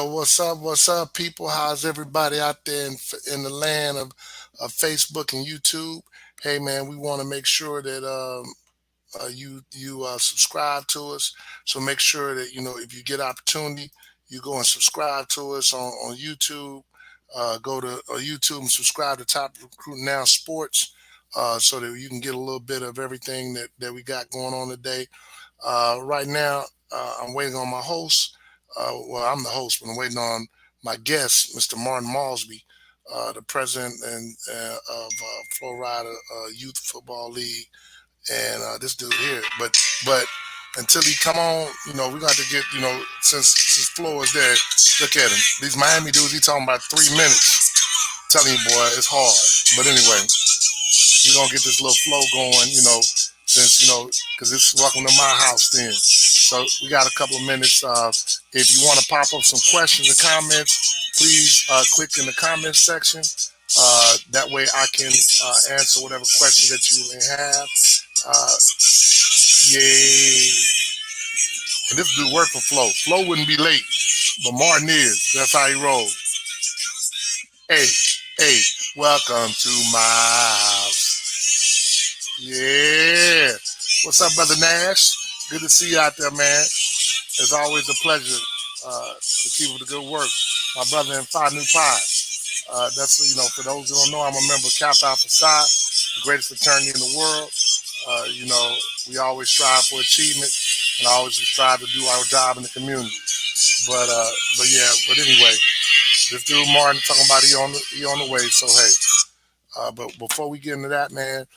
Well, what's up, people? How's everybody out there in the land of Facebook and YouTube? Hey, man, we want to make sure that you subscribe to us. So make sure that if you get opportunity, you go and subscribe to us on YouTube. Go to YouTube and subscribe to Top Recruit Now Sports, so that you can get a little bit of everything that we got going on today. Right now, I'm waiting on my host. Well, I'm the host, but I'm waiting on my guest, Mr. Martin Malsby, the president of Florida Youth Football League, and this dude here. But until he come on, we got to get since Flo is there. Look at him. These Miami dudes. He talking about 3 minutes. Telling you, boy, it's hard. But anyway, we're gonna get this little flow going, since because it's welcome to my house then. So we got a couple of minutes. If you want to pop up some questions and comments, please click in the comments section. That way I can answer whatever questions that you may have. Uh, Yay. And this dude work for Flo. Flo wouldn't be late, but Martin is. That's how he rolls. Hey, hey, welcome to my house. Yeah. What's up, Brother Nash? Good to see you out there, man. It's always a pleasure to keep up the good work. My brother in Phi New Pi. That's, for those who don't know, I'm a member of Kappa Alpha Psi, the greatest fraternity in the world. We always strive for achievement and always strive to do our job in the community. But anyway, this dude Martin talking about he on the way. So hey, but before we get into that, man,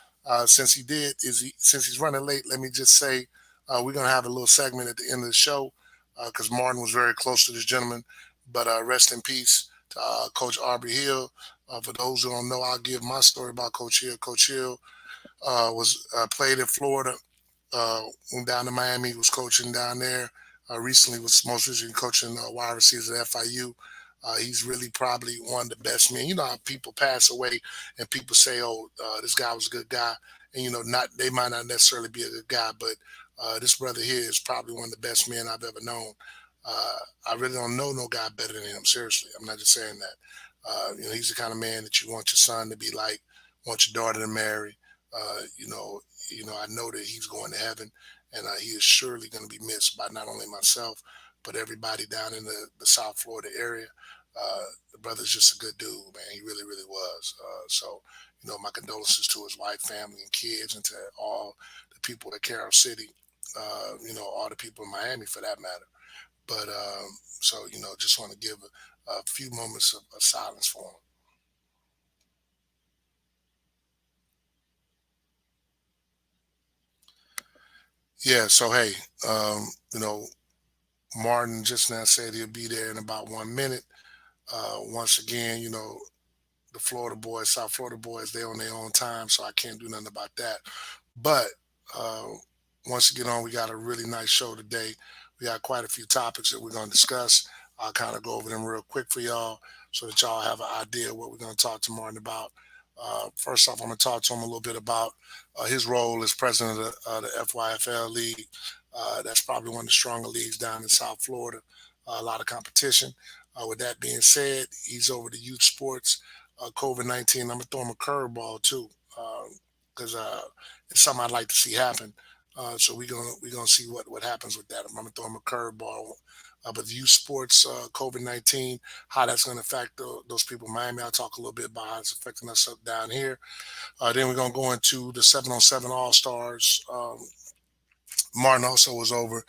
since he's running late, let me just say we're gonna have a little segment at the end of the show because Martin was very close to this gentleman. But rest in peace to Coach Aubrey Hill. For those who don't know, I'll give my story about Coach Hill. Coach Hill was played in Florida. Went down to Miami. Was coaching down there. Recently, was most recently coaching wide receivers at FIU. He's really probably one of the best men. You know how people pass away and people say, "Oh, this guy was a good guy," and not they might not necessarily be a good guy, but this brother here is probably one of the best men I've ever known. I really don't know no guy better than him. Seriously, I'm not just saying that. He's the kind of man that you want your son to be like, want your daughter to marry. I know that he's going to heaven, and he is surely going to be missed by not only myself, but everybody down in the South Florida area. The brother's just a good dude, man. He really, really was. So, my condolences to his wife, family, and kids, and to all the people at Carroll City. All the people in Miami, for that matter. But just want to give a few moments of silence for him. Yeah. So hey, Martin just now said he'll be there in about 1 minute. Once again, the Florida boys, South Florida boys, they on their own time, so I can't do nothing about that. But uh, once again, we got a really nice show today. We got quite a few topics that we're going to discuss. I'll kind of go over them real quick for y'all so that y'all have an idea of what we're going to talk to Martin about. First off, I'm going to talk to him a little bit about his role as president of the FYFL League. That's probably one of the stronger leagues down in South Florida. A lot of competition. With that being said, he's over the youth sports. COVID-19, I'm going to throw him a curveball too, because it's something I'd like to see happen. So we're gonna see what happens with that. I'm gonna throw him a curveball. But the youth sports, COVID-19, how that's going to affect those people in Miami. I'll talk a little bit about how it's affecting us up down here. Then we're going to go into the 7-on-7 All Stars. Martin also was over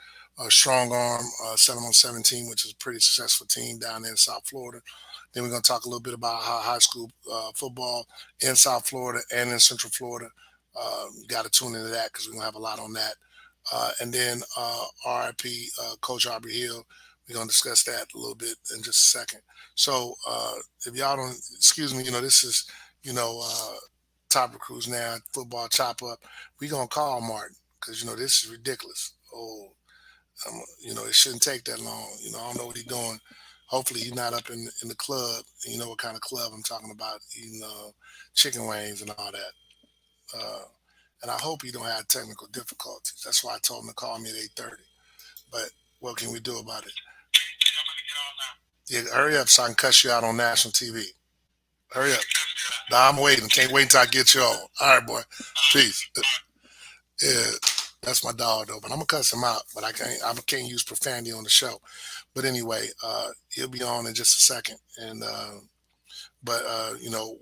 Strong Arm 7-on-7 team, which is a pretty successful team down there in South Florida. Then we're going to talk a little bit about how high school football in South Florida and in Central Florida. You got to tune into that because we're going to have a lot on that. And then RIP Coach Aubrey Hill. We're going to discuss that a little bit in just a second. So if y'all don't, excuse me, this is, Top Recruits Now, football chop up. We're going to call Martin because, this is ridiculous. Oh, it shouldn't take that long. I don't know what he's doing. Hopefully he's not up in the club. You know what kind of club I'm talking about, eating chicken wings and all that. And I hope he don't have technical difficulties. That's why I told him to call me at 8:30. But what can we do about it? Yeah, hurry up so I can cuss you out on national TV. Hurry up. Nah, I'm waiting. Can't wait until I get you on. All right, boy. Peace. Yeah, that's my dog though. But I'm gonna cuss him out. But I can't use profanity on the show. But anyway, he'll be on in just a second. And but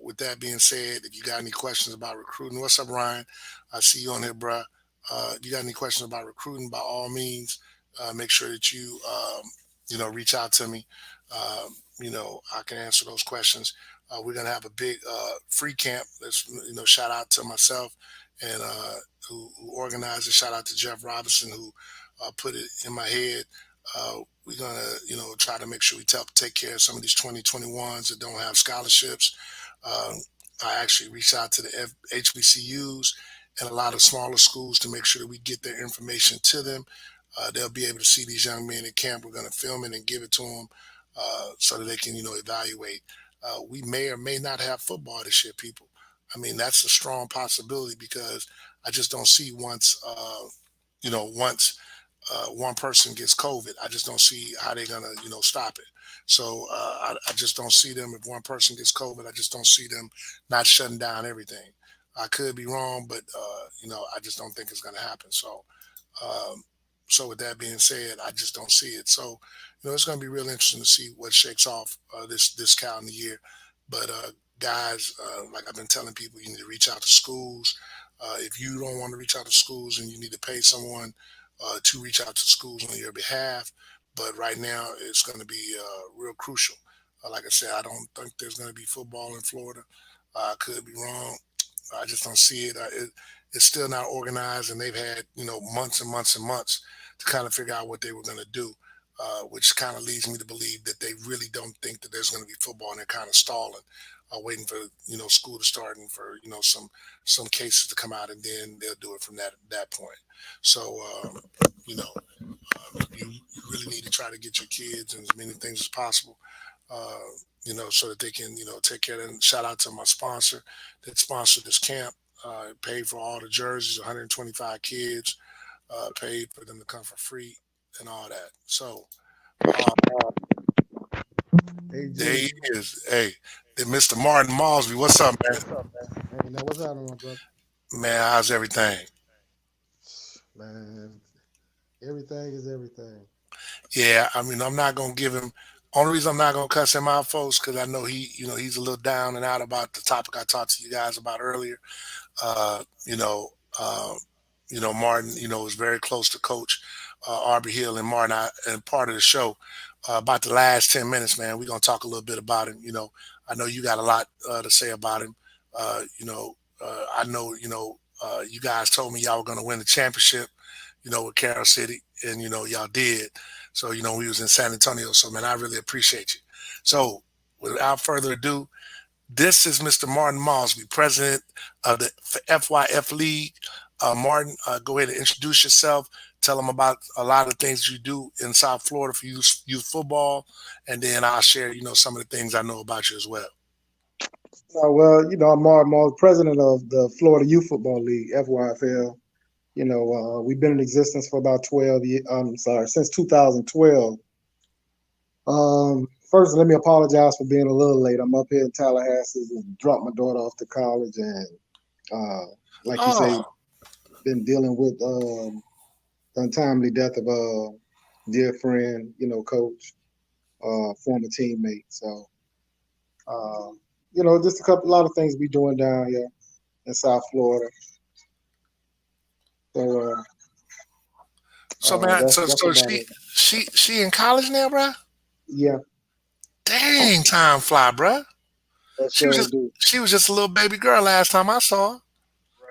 with that being said, if you got any questions about recruiting, what's up, Ryan? I see you on here, bruh. If you got any questions about recruiting, by all means, make sure that you reach out to me. I can answer those questions. We're gonna have a big free camp. Let's shout out to myself and who organized it. Shout out to Jeff Robinson who put it in my head. We're gonna try to make sure we take care of some of these 2021s that don't have scholarships. Um, I actually reached out to the HBCUs and a lot of smaller schools to make sure that we get their information to them. They'll be able to see these young men at camp. We're going to film it and give it to them so that they can, evaluate. We may or may not have football this year, people. I mean, that's a strong possibility because I just don't see once one person gets COVID, I just don't see how they're gonna, stop it. So I just don't see them. If one person gets COVID, I just don't see them not shutting down everything. I could be wrong, but I just don't think it's gonna happen. Um, so with that being said, I just don't see it. So it's going to be real interesting to see what shakes off this calendar year. But guys, like I've been telling people, you need to reach out to schools. If you don't want to reach out to schools, and you need to pay someone to reach out to schools on your behalf. But right now, it's going to be real crucial. Like I said, I don't think there's going to be football in Florida. I could be wrong. I just don't see it. It's still not organized, and they've had months and months and months to kind of figure out what they were going to do, which kind of leads me to believe that they really don't think that there's going to be football, and they're kind of stalling, waiting for school to start and for some cases to come out, and then they'll do it from that point. So you know you really need to try to get your kids and as many things as possible. Uh, so that they can, take care of them. Shout out to my sponsor that sponsored this camp, paid for all the jerseys, 125 kids, paid for them to come for free and all that. So uh, Hey there G, he is. Hey, Mr. Martin Malsby. What's up, man? hey, now what's happening, my brother? Man, how's everything? Man, everything is everything. Yeah, I mean, I'm not gonna give him. Only reason I'm not gonna cuss him out, folks, because I know he's a little down and out about the topic I talked to you guys about earlier. Uh, you know, uh, Martin, was very close to Coach Aubrey Hill and Martin. And part of the show, about the last 10 minutes, man, we're gonna talk a little bit about him. I know you got a lot to say about him. I know, you guys told me y'all were gonna win the championship, with Carroll City, and y'all did. So we was in San Antonio. So man, I really appreciate you. So without further ado, this is Mr. Martin Malsby, president of the FYF League. Martin, go ahead and introduce yourself. Tell them about a lot of things you do in South Florida for youth football, and then I'll share, some of the things I know about you as well. Well, I'm Mark Moss, president of the Florida Youth Football League, FYFL. We've been in existence for about 12 years. I'm sorry, since 2012. First, let me apologize for being a little late. I'm up here in Tallahassee and dropped my daughter off to college, and uh, like you say, Oh, been dealing with the untimely death of a dear friend, coach, former teammate. So, um, just a lot of things we doing down here in South Florida. So, so man, so that's so about she it. she she in college now, bruh? Yeah, Dang, time fly, bruh. that She was sure just do. she was just a little baby girl last time I saw her.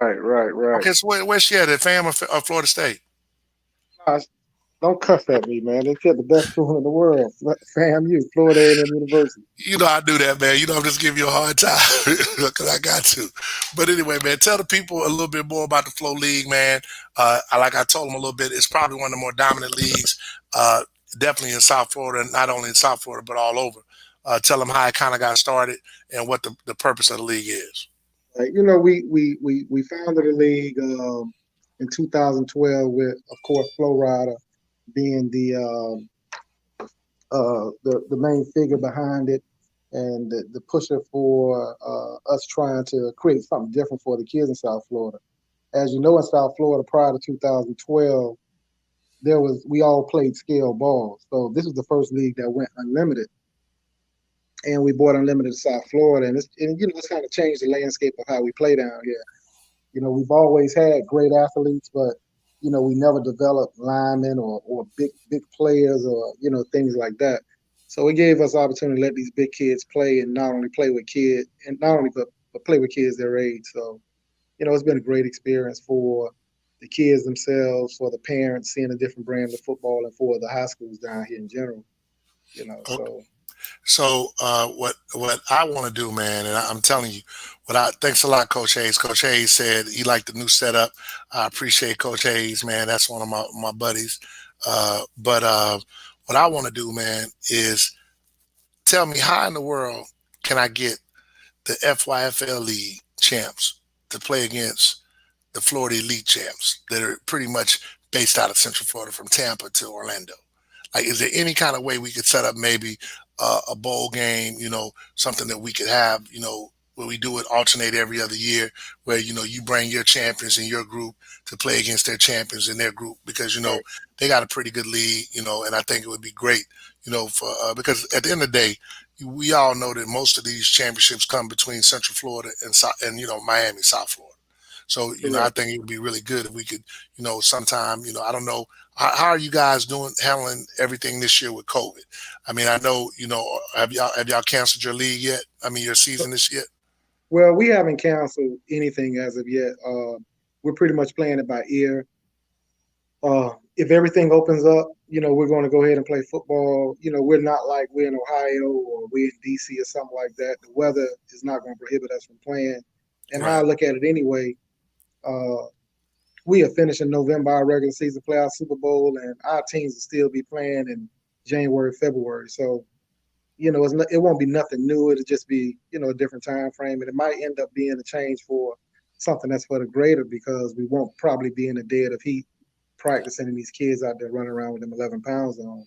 Right, right, right. Okay, so where's she at? At Florida State? Gosh, don't cuss at me, man. They said the best school in the world. FAMU, Florida A&M University. I do that, man. I'm just giving you a hard time because I got to. But anyway, man, tell the people a little bit more about the Flow League, man. Like I told them a little bit, it's probably one of the more dominant leagues, definitely in South Florida, not only in South Florida but all over. Tell them how it kind of got started and what the purpose of the league is. We founded the league in 2012 with, of course, Flow Rider being the main figure behind it and the pusher for us trying to create something different for the kids in South Florida. As you know, in South Florida, prior to 2012, there was we all played scale ball. So this was the first league that went unlimited, and we bought unlimited to South Florida, and it's kind of changed the landscape of how we play down here. We've always had great athletes, but we never developed linemen or big players or things like that. So it gave us opportunity to let these big kids play and not only play with kids and not only but play with kids their age. So it's been a great experience for the kids themselves, for the parents seeing a different brand of football, and for the high schools down here in general. So So what I want to do, man, and I'm telling you, what I thanks a lot, Coach Hayes. Coach Hayes said he liked the new setup. I appreciate Coach Hayes, man. That's one of my buddies. But what I want to do, man, is tell me how in the world can I get the FYFL League champs to play against the Florida Elite champs that are pretty much based out of Central Florida from Tampa to Orlando. Like, is there any kind of way we could set up maybe a bowl game, something that we could have, where we do it alternate every other year, where, you bring your champions in your group to play against their champions in their group because, right, they got a pretty good league, and I think it would be great, for, because at the end of the day, we all know that most of these championships come between Central Florida and Miami, South Florida. So, I correct. think it would be really good if we could, sometime, I don't know, how are you guys doing handling everything this year with COVID? I mean, I know, have y'all canceled your league yet? I mean, your season this year? Well, we haven't canceled anything as of yet. We're pretty much playing it by ear. If everything opens up, we're going to go ahead and play football. We're not like we're in Ohio or we're in DC or something like that. The weather is not going to prohibit us from playing. And how I Right. look at it anyway, uh, we are finishing November our regular season playoff Super Bowl, and our teams will still be playing in January, February. So it won't be nothing new. It'll just be a different time frame, and it might end up being a change for something that's for the greater because we won't probably be in the dead of heat practicing and these kids out there running around with them 11 pounds on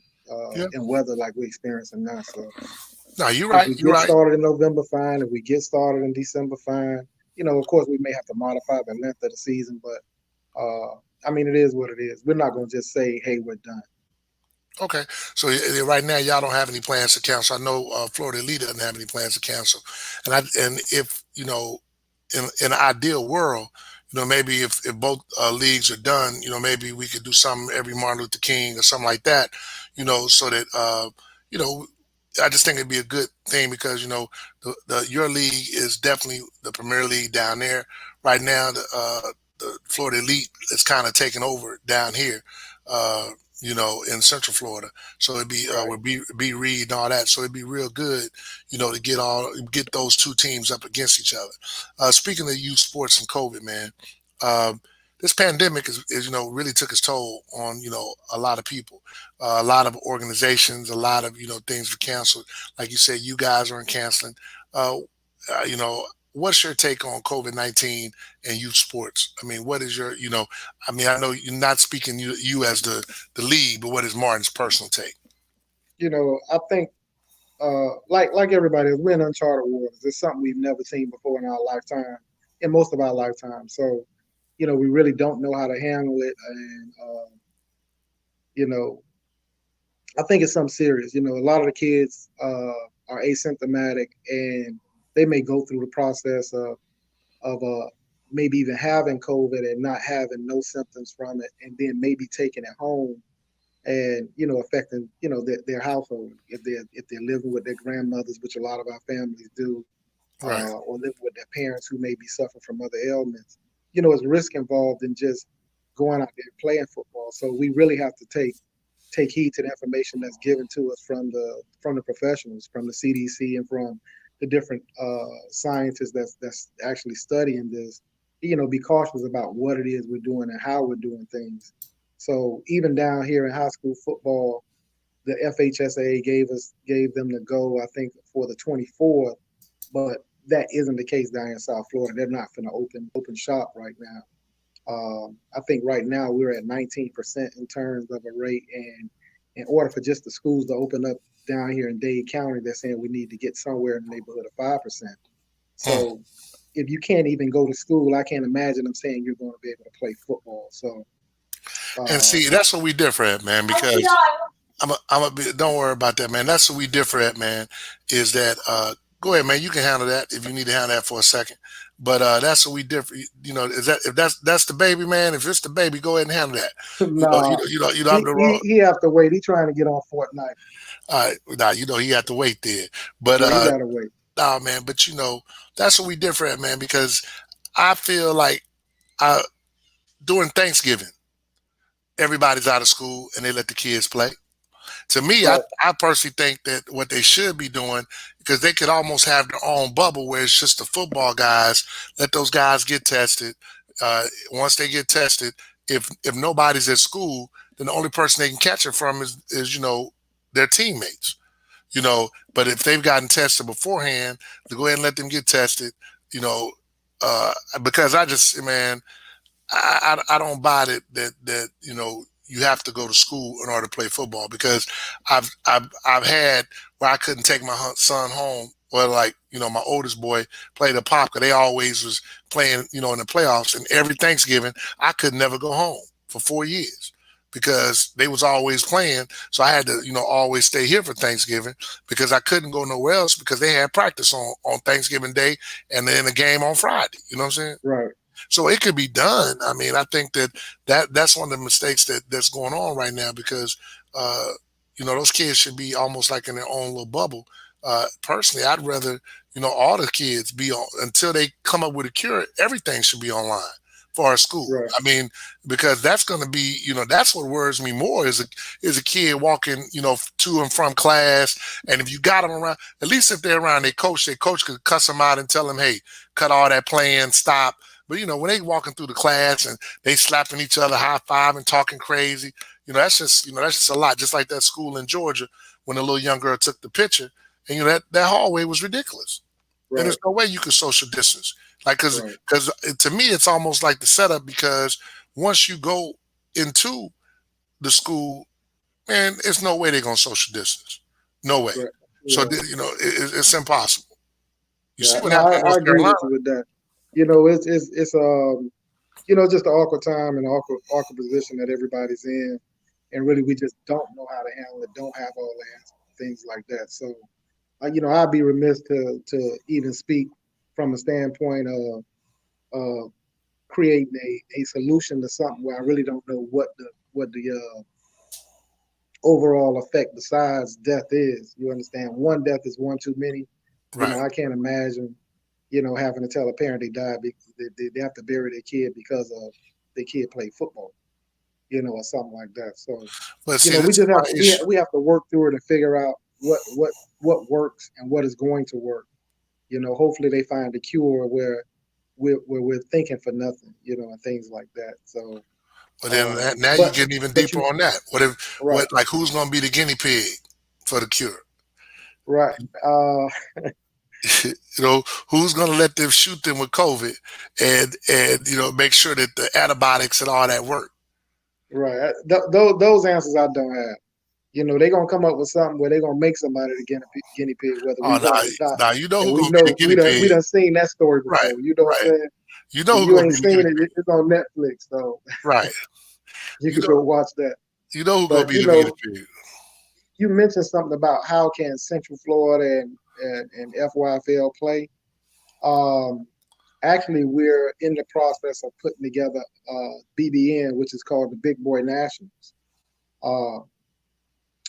Yeah. in weather like we're experiencing now. So No, you're if right. we You're get right. started in November, fine. If we get started in December, fine. Of course, we may have to modify the length of the season, but I mean, it is what it is. We're not going to just say, "Hey, we're done." Okay. So right now, y'all don't have any plans to cancel. I know Florida Elite doesn't have any plans to cancel. And if, in an ideal world, maybe if both leagues are done, maybe we could do something every Martin Luther King or something like that, so that, you know, I just think it'd be a good thing because, your league is definitely the premier league down there. Right now, the Florida Elite is kind of taking over down here. Uh, in Central Florida. So it'd be Right. with B Reed and all that. So it'd be real good, to get those two teams up against each other. Speaking of youth sports and COVID, man, um, this pandemic is really took its toll on a lot of people, a lot of organizations, a lot of things were canceled. Like you said, you guys aren't canceling. Uh, uh, you know, what's your take on COVID-19 and youth sports? I mean, what is your I mean, I know you're not speaking you as the league, but what is Martin's personal take? I think like everybody else, we're in uncharted waters. It's something we've never seen before in our lifetime, in most of our lifetime. So, we really don't know how to handle it, and you know, I think it's something serious. A lot of the kids are asymptomatic, and they may go through the process of maybe even having COVID and not having no symptoms from it, and then maybe taking it home and affecting their household if they're living with their grandmothers, which a lot of our families do, Right. or living with their parents who may be suffering from other ailments. It's risk involved in just going out there and playing football. So we really have to take heed to the information that's given to us from the professionals, from the CDC, and from the different scientists that's actually studying this. Be cautious about what it is we're doing and how we're doing things. So even down here in high school football, the FHSA gave them the go, I think, for the 24th, but that isn't the case down in South Florida. They're not going to open shop right now. I think right now we're at 19% in terms of a rate, and in order for just the schools to open up down here in Dade County, they're saying we need to get somewhere in the neighborhood of 5%. Mm. So if you can't even go to school, I can't imagine them saying you're going to be able to play football. So And uh, see, that's what we differ at, man. Because don't worry about that, man. That's what we differ at, man. Is that go ahead, man. You can handle that if you need to handle that for a second. But that's what we differ. You know, is that if that's the baby, man? If it's the baby, go ahead and handle that. nah, You don't have to roll. he have to wait. He trying to get on Fortnite. All right, nah, he had to wait there. But Yeah, he gotta wait. nah, man. But that's what we differ at, man. Because I feel like I during Thanksgiving, everybody's out of school and they let the kids play. To me, Right, I personally think that what they should be doing, because they could almost have their own bubble where it's just the football guys, let those guys get tested. Once they get tested, if nobody's at school, then the only person they can catch it from is their teammates. But if they've gotten tested beforehand, to go ahead and let them get tested. You know, because I just man, I don't buy that you have to go to school in order to play football, because I've had where I couldn't take my son home. Well, like my oldest boy played a pop because they always was playing in the playoffs, and every Thanksgiving I could never go home for 4 years because they was always playing. So I had to always stay here for Thanksgiving because I couldn't go nowhere else because they had practice on Thanksgiving Day and then the game on Friday. You know what I'm saying? right, So it could be done. I mean, I think that's one of the mistakes that's going on right now because uh, those kids should be almost like in their own little bubble. Personally, I'd rather all the kids be on until they come up with a cure. Everything should be online for our school. right, I mean, because that's going to be that's what worries me more is a kid walking to and from class, and if you got them around, at least if they're around their coach could cuss them out and tell them, hey, cut all that playing, stop. But when they walking through the class and they slapping each other, high five and talking crazy, that's just a lot. Just like that school in Georgia when the little young girl took the picture, and that hallway was ridiculous. And right, there's no way you could social distance, like right, because to me it's almost like the setup because once you go into the school, man, there's no way they're gonna social distance, no way. right. So Yeah, it's impossible. You see yeah. what No, happened in I North agree Carolina, with you with that. It's just an awkward time and awkward position that everybody's in, and really we just don't know how to handle it. Don't have all the answers, things like that. So, I'd be remiss to even speak from a standpoint of creating a solution to something where I really don't know what the overall effect besides death is. You understand? One death is one too many. right? I can't imagine, having to tell a parent they died because they have to bury their kid because of their kid played football, or something like that. So, But see, this we is just have my to issue. we have to work through it and figure out what works and what is going to work. Hopefully they find a cure where we're thinking for nothing, and things like that. So, But then now you're but getting even but deeper you on that. right, Like who's going to be the guinea pig for the cure? right. Who's going to let them shoot them with COVID and make sure that the antibiotics and all that work? Right. Those answers I don't have. They're gonna come up with something where they're gonna make somebody the guinea pig, whether Oh, we want it or not. now you know And who's we going to be the know guinea we pig, done seen that story right? before. You know what Right. I'm saying? You know If who's you going to ain't be the seen guinea it, pig, it's on Netflix, so right? you You could know go watch that. you know who's going But to be the guinea pig. you mentioned something about how can Central Florida and FYFL play. Um, Actually, we're in the process of putting together BBN, which is called the Big Boy Nationals, uh,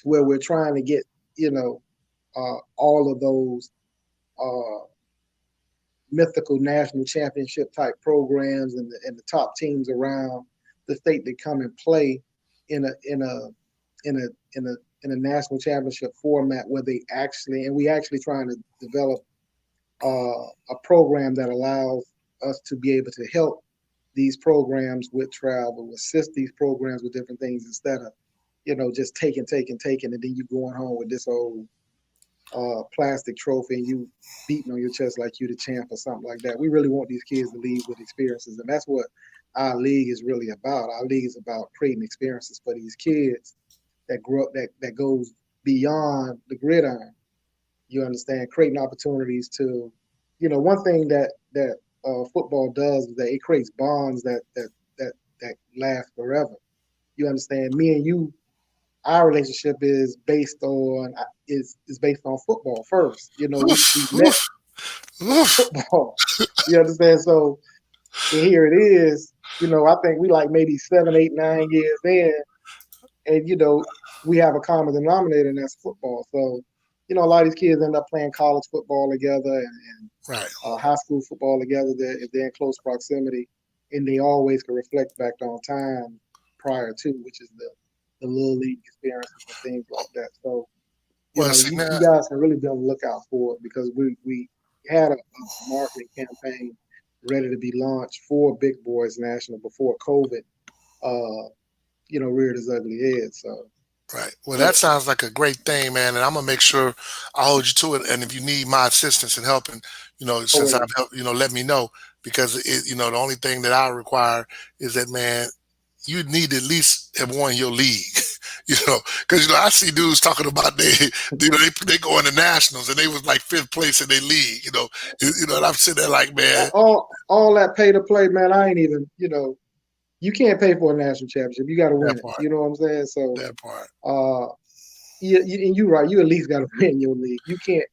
where we're trying to get all of those uh, mythical national championship type programs and the top teams around the state that come and play in a in a in a in a in a national championship format where they actually and we actually trying to develop a program that allows us to be able to help these programs with travel, assist these programs with different things instead of just taking, and then you going home with this old plastic trophy and you beating on your chest like you the champ or something like that. We really want these kids to leave with experiences, and that's what our league is really about. Our league is about creating experiences for these kids that grow that goes beyond the gridiron. You understand, creating opportunities to, one thing that football does is that it creates bonds that last forever. You understand, me and you, our relationship is based on football first. We Oof, met oof, oof. football. You understand? So and here it is. I think we like maybe 7, 8, 9 years in, and we have a common denominator, and that's football. So a lot of these kids end up playing college football together and Right. high school football together. That if they're in close proximity, and they always can reflect back on time prior to, which is the little league experiences and things like that. So Well, see you now, guys can really be on the lookout for it because we had a marketing campaign ready to be launched for Big Boys National before COVID, reared its ugly head. So, right. Well, but that sounds like a great thing, man. And I'm gonna make sure I hold you to it. And if you need my assistance in helping, since I've always, helped, let me know because the only thing that I require is that, man, you need to at least have won your league. Because I see dudes talking about they go in the nationals and they was like fifth place in their league. And I'm sitting there like, man, all that pay to play, man. I ain't even, you can't pay for a national championship. You got to that win it. part, You know what I'm saying? So, that part. uh, and you're right. You at least got to win your league. You can't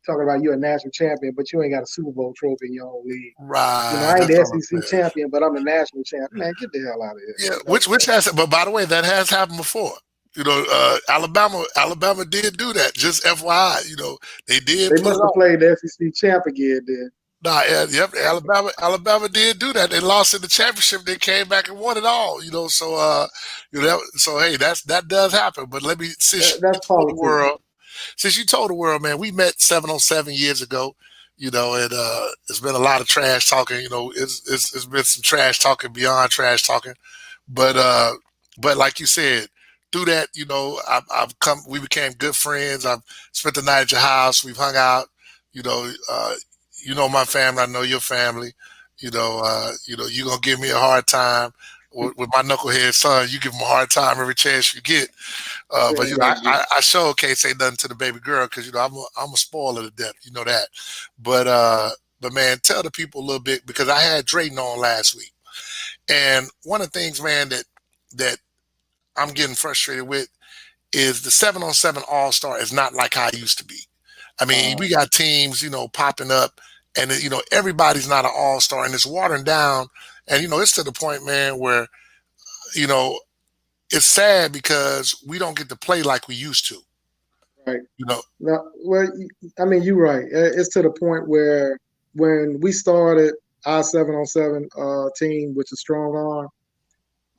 talk about you're a national champion, but you ain't got a Super Bowl trophy in your own league. Right, I ain't that's the all I'm SEC saying. champion, but I'm the national champion. Man, get the hell out of here. Yeah, which So has, but by the way, that has happened before. Alabama did do that. Just FYI, they did they pull it must have off. played the SEC champ again then. Nah, yeah, yep, Alabama did do that. They lost in the championship. They came back and won it all. So so hey, that does happen. But let me That's politics. since you told the world, man, we met 7 on 7 years ago. And it's been a lot of trash talking. It's been some trash talking beyond trash talking. But like you said, through that, I've come. We became good friends. I've spent the night at your house. We've hung out. You know, uh, my family. I know your family. You're gonna give me a hard time with my knucklehead son. You give him a hard time every chance you get. But Man, you got to get I sure can't say nothing to the baby girl because I'm a spoiler to death. You know that. But man, tell the people a little bit because I had Drayton on last week. And one of the things, man, that I'm getting frustrated with is the 7 on 7 All Star is not like how it used to be. I mean, uh, we got teams, popping up, and everybody's not an All Star, and it's watering down. And it's to the point, man, where you know it's sad because we don't get to play like we used to. right. You know, No, well, I mean, you're right. It's to the point where when we started our 7-on-7 team, which is Strong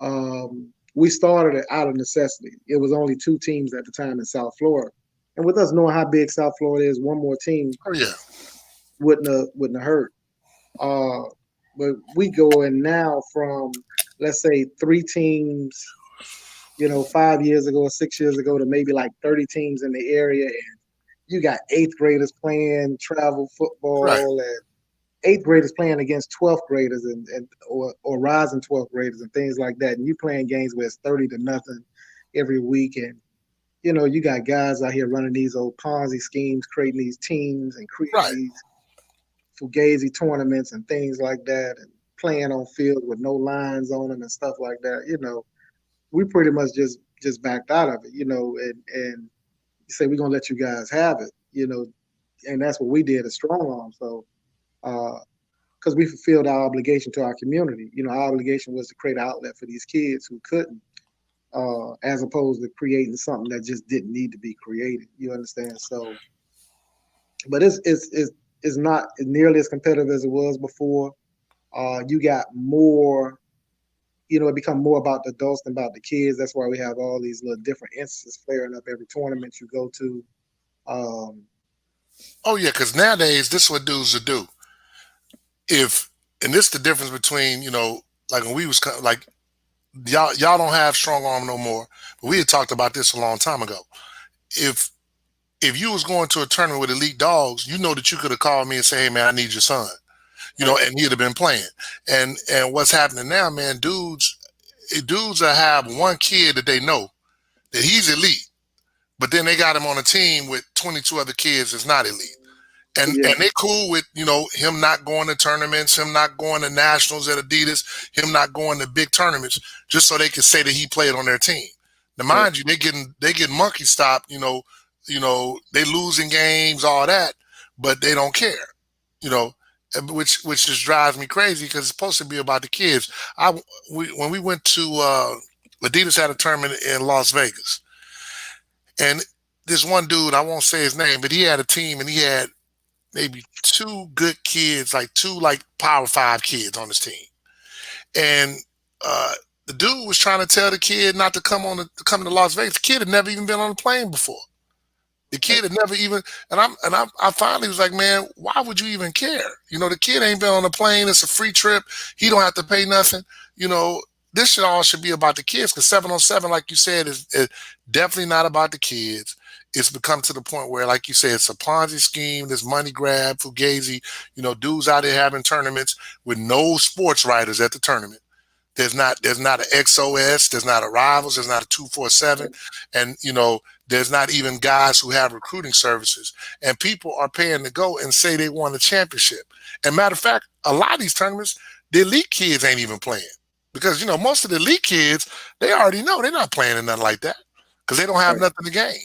Arm, we started it out of necessity. It was only two teams at the time in South Florida, and with us knowing how big South Florida is, one more team oh yeah, wouldn't have hurt. Uh, but we go in now from, let's say, three teams, 5 years ago or 6 years ago, to maybe like 30 teams in the area, and you got eighth graders playing travel right, football, and eighth graders playing against 12th graders or rising 12th graders and things like that. And you playing games where it's 30-0 every week. And, you got guys out here running these old Ponzi schemes, creating these teams and creating right, these fugazi tournaments and things like that, and playing on field with no lines on them and stuff like that. We pretty much just backed out of it, and say we're gonna let you guys have it, and that's what we did at Strong Arm. So because we fulfilled our obligation to our community. Our obligation was to create an outlet for these kids who couldn't, as opposed to creating something that just didn't need to be created. You understand? So, but it's not nearly as competitive as it was before. You got more. It become more about the adults than about the kids. That's why we have all these little different instances flaring up every tournament you go to. Um, oh yeah. Because nowadays, this is what dudes will do. If and this the difference between like when we was like y'all don't have strong arm no more. But we had talked about this a long time ago. If you was going to a tournament with elite dogs, you know that you could have called me and say, "Hey man, I need your son," right, and he'd have been playing. And what's happening now, man? Dudes will have one kid that they know that he's elite, but then they got him on a team with 22 other kids that's not elite. And Yeah, they cool with, him not going to tournaments, him not going to nationals at Adidas, him not going to big tournaments, just so they can say that he played on their team. Now, right, mind you, they getting monkey stopped. They losing games, all that, but they don't care. You know, which just drives me crazy because it's supposed to be about the kids. When we went to Adidas had a tournament in Las Vegas, and this one dude, I won't say his name, but he had a team and he had maybe two good kids, like two like Power Five kids on his team, and uh, the dude was trying to tell the kid not to come to Las Vegas. The kid had never even been on a plane before. The right, kid had never even, I finally was like, man, why would you even care? The kid ain't been on a plane. It's a free trip. He don't have to pay nothing. You know, this should be about the kids because 7 on 7, like you said, is definitely not about the kids. It's become to the point where, like you said, it's a Ponzi scheme, this money grab, fugazi. Dudes out there having tournaments with no sports writers at the tournament. There's not an XOS, there's not a Rivals, there's not a 247, right, and there's not even guys who have recruiting services. And people are paying to go and say they won a championship. And matter of fact, a lot of these tournaments, the elite kids ain't even playing because most of the elite kids they already know they're not playing in nothing like that because they don't have right, nothing to gain.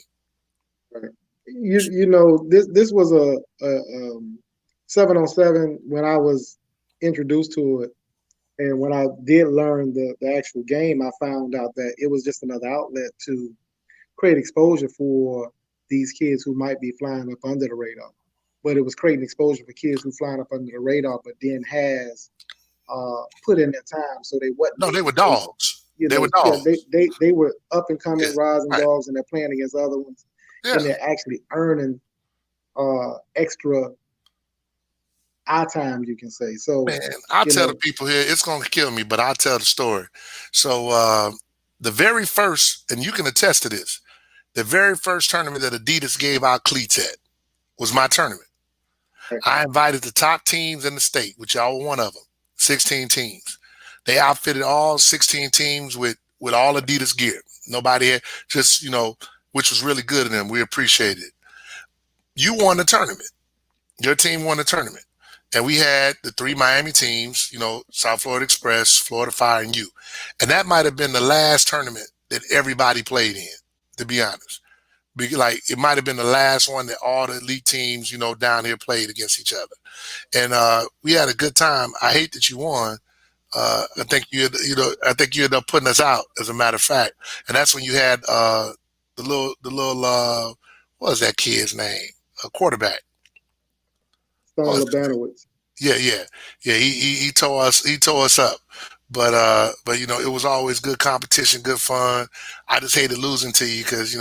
right. This was a 7-on-7 when I was introduced to it. And when I did learn the actual game, I found out that it was just another outlet to create exposure for these kids who might be flying up under the radar. But it was creating exposure for kids who flying up under the radar, but then has put in their time, so they wasn't No, they were making waste. dogs. They were Yeah, dogs. they were up and Yeah, coming, rising right. dogs, and they're playing against other ones, Yeah. and they're actually earning extra eye time, you can say. So, Man, I'll you tell the know, people here, it's going to kill me, but I'll tell the story. So, the very first, and you can attest to this, the very first tournament that Adidas gave out cleats at was my tournament. right, I invited the top teams in the state, which y'all were one of them, 16 teams. They outfitted all 16 teams with all Adidas gear. Nobody had just, which was really good of them. We appreciated it. You won the tournament. Your team won the tournament. And we had the three Miami teams, South Florida Express, Florida Fire, and you. And that might have been the last tournament that everybody played in, to be honest. Like it might have been the last one that all the elite teams, down here played against each other. And we had a good time. I hate that you won. I think you ended up putting us out, as a matter of fact. And that's when you had the little what was that kid's name? A quarterback. What Stone was Labanowitz. Yeah, yeah, yeah. He tore us up, but it was always good competition, good fun. I just hated losing to you because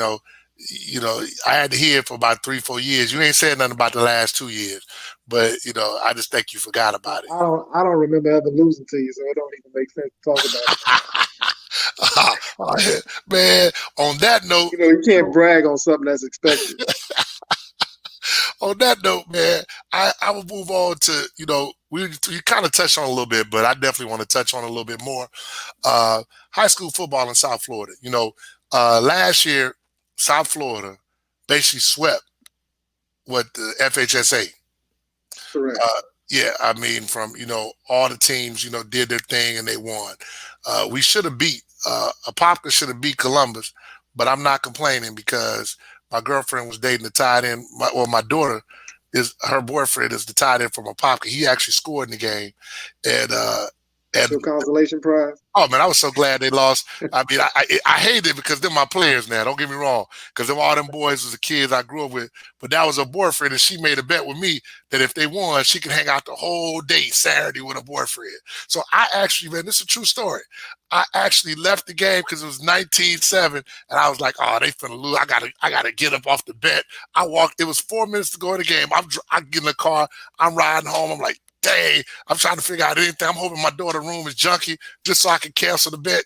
I had to hear it for about 3 4 years. You ain't said nothing about the last 2 years, but I just think you forgot about it. I don't remember ever losing to you, so it don't even make sense to talk about it no more. Man, on that note, You you can't know, brag on something that's expected. on that note, man, I will move on to we kind of touched on a little bit, but I definitely want to touch on a little bit more. uh, High school football in South Florida. Last year, South Florida basically swept what the FHSA. Correct. Uh, yeah, I mean, from all the teams, did their thing and they won. We should have beat Apopka should have beat Columbus, but I'm not complaining because my girlfriend was dating the tight end. My daughter is her boyfriend is the tight end from Apopka. He actually scored in the game, and That's and your consolation prize. oh man, I was so glad they lost. I mean, I hated it because they're my players now. Don't get me wrong, because all them boys was the kids I grew up with. But that was her boyfriend, and she made a bet with me that if they won, she could hang out the whole day Saturday with a boyfriend. So I actually, man, this is a true story. I actually left the game because it was 19-7, and I was like, "Oh, they finna lose. I gotta get up off the bed." I walked. It was 4 minutes to go in the game. I get in the car. I'm riding home. I'm like, "Dang!" I'm trying to figure out anything. I'm hoping my daughter's room is junky just so I can cancel the bet.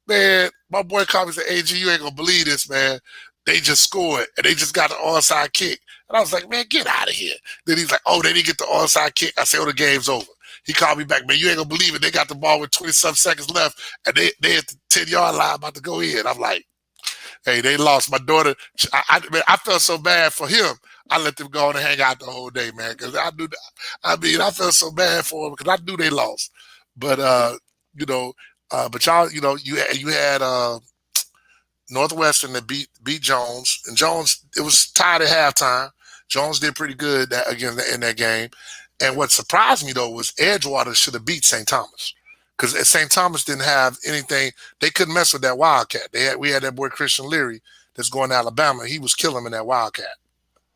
Man, my boy called me and said, "AG, you ain't gonna believe this, man. They just scored and they just got the onside kick." And I was like, "Man, get out of here." Then he's like, "Oh, they didn't get the onside kick." I said, "Oh, the game's over." He called me back, "Man, you ain't gonna believe it. They got the ball with 20 some seconds left and they at the 10-yard line about to go in." I'm like, Hey, they lost. My daughter, man, I felt so bad for him. I let them go on and hang out the whole day, man, because I knew. I mean, I felt so bad for them because I knew they lost. But you know, but y'all, you had Northwestern that beat Jones, and Jones, it was tied at halftime. Jones did pretty good again in that game. And what surprised me though was Edgewater should have beat St. Thomas because St. Thomas didn't have anything. They couldn't mess with that Wildcat. We had that boy Christian Leary that's going to Alabama. He was killing them in that Wildcat.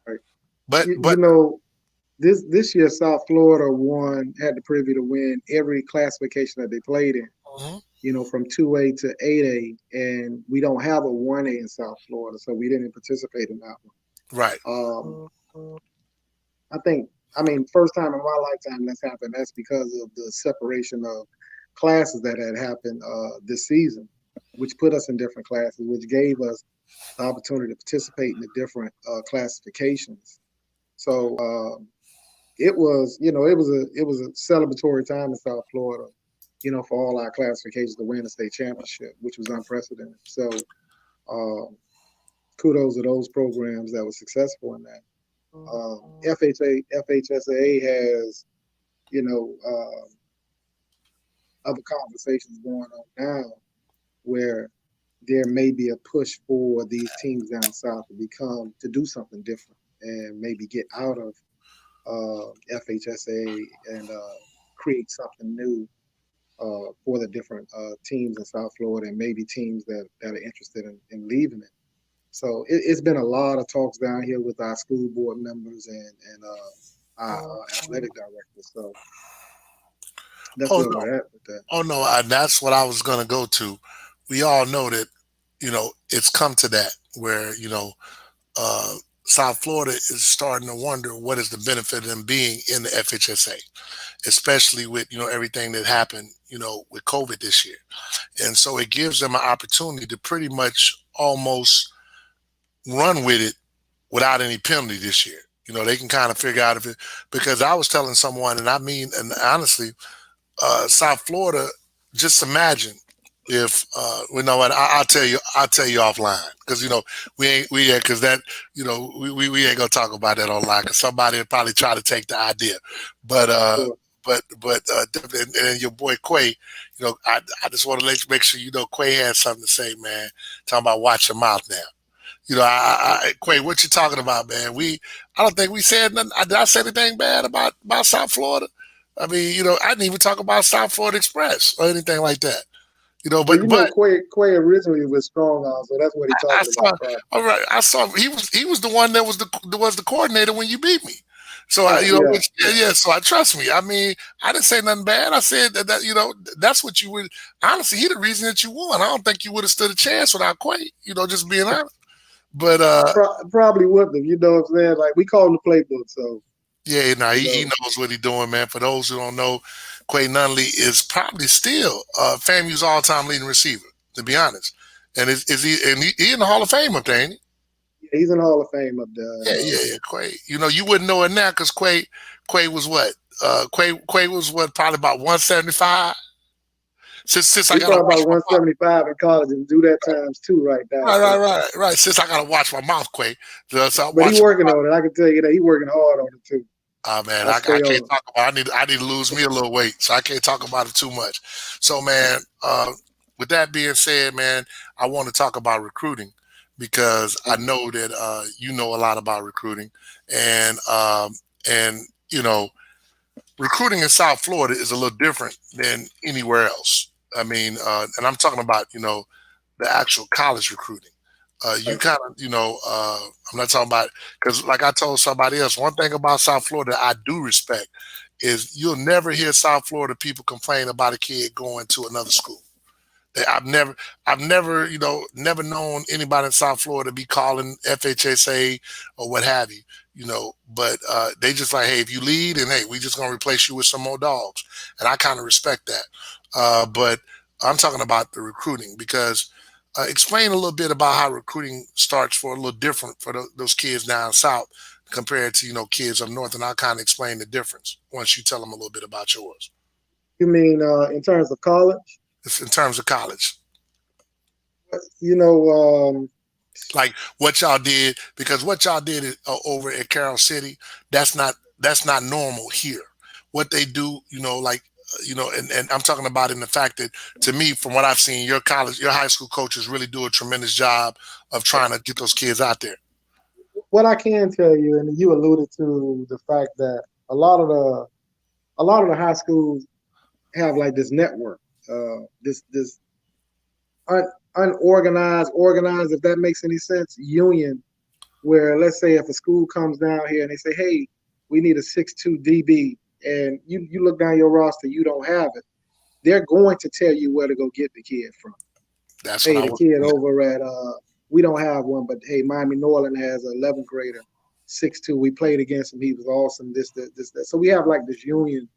Right. But You but know, this year South Florida had the privy to win every classification that they played in. mhm, From 2A to 8A, and we don't have a 1A in South Florida, so we didn't participate in that right, one. I think, I mean, first time in my lifetime that's happened. That's because of the separation of classes that had happened this season, which put us in different classes, which gave us the opportunity to participate in the different classifications. So it was a celebratory time in South Florida, for all our classifications to win a state championship, which was unprecedented. So um, kudos to those programs that were successful in that. FHSA has, you know, other conversations going on now where there may be a push for these teams down south to do something different and maybe get out of FHSA and create something new for the different teams in South Florida and maybe teams that are interested in leaving it. So it's been a lot of talks down here with our school board members and our athletic directors. So that's oh where no, we're at with that. oh no, that's what I was going to go to. We all know that it's come to that where uh, South Florida is starting to wonder what is the benefit of them being in the FHSA, especially with everything that happened with COVID this year, and so it gives them an opportunity to pretty much almost run with it without any penalty this year. They can kind of figure out if it, because I was telling someone, and I mean, and honestly, South Florida, just imagine if you know what I'll tell you offline because we ain't because that we ain't gonna talk about that online because somebody will probably try to take the idea, but Sure. and your boy Quay, I just want to make sure Quay has something to say, man. Talking about watch your mouth now. Quay, what you talking about, man? I don't think we said nothing. Did I say anything bad about South Florida? I mean, I didn't even talk about South Florida Express or anything like that. Well, But Quay originally was strong on, so that's what he's I talking about, saw. probably. All right, I saw he was the one that was the coordinator when you beat me. So Yeah, which, yeah, yeah. yeah. So I trust me. I mean, I didn't say nothing bad. I said that that's what you would. Honestly, he the reason that you won. I don't think you would have stood a chance without Quay. Just being honest. But Probably wouldn't have. You know what I'm saying? Like we call him the playbook, so yeah, no, you he know. knows what he's doing, man. For those who don't know, Quay Nunley is probably still FAMU's all-time leading receiver, to be honest. And is he? And he in the Hall of Fame up there, ain't he? He's in the Hall of Fame up there, and Yeah, yeah, yeah. Quay. You wouldn't know it now because Quay was what? Quay was what? Probably about 175. Since I he gotta probably watch about my mouth. 175 in college and do that times two right now. Right, right, So, right, right. Since I gotta watch my mouth, Quay. So I but he watch. working on it. I can tell you that he working hard on it too. Oh man, I I stay can't on him. talk about. I need to lose me a little weight, so I can't talk about it too much. So man, with that being said, man, I want to talk about recruiting because I know that you know a lot about recruiting, and and you know recruiting in South Florida is a little different than anywhere else. I mean, and I'm talking about the actual college recruiting. You Right. kind of, I'm not talking about because, like I told somebody else, one thing about South Florida I do respect is you'll never hear South Florida people complain about a kid going to another school. I've never, never known anybody in South Florida be calling FHSA or what have you, but they just like, hey, if you lead and hey, we just gonna replace you with some more dogs, and I kind of respect that. But I'm talking about the recruiting because explain a little bit about how recruiting starts for a little different for those kids down south compared to kids up north, and I'll kind of explain the difference once you tell them a little bit about yours. You mean in terms of college? In terms of college. You know, like what y'all did, because what y'all did over at Carroll City, that's not normal here. What they do, like and I'm talking about in the fact that, to me, from what I've seen, your high school coaches really do a tremendous job of trying to get those kids out there. What I can tell you, and you alluded to the fact that a lot of the a lot of the high schools have like this network, this un, unorganized, organized, if that makes any sense, union where, let's say, if a school comes down here and they say, hey, we need a 6'2" DB, and you look down your roster, you don't have it, they're going to tell you where to go get the kid from. That's what Hey, I the was. kid over at we don't have one, but hey, Miami Norland has an 11th grader, 6'2". We played against him. He was awesome. This, that. So we have like this union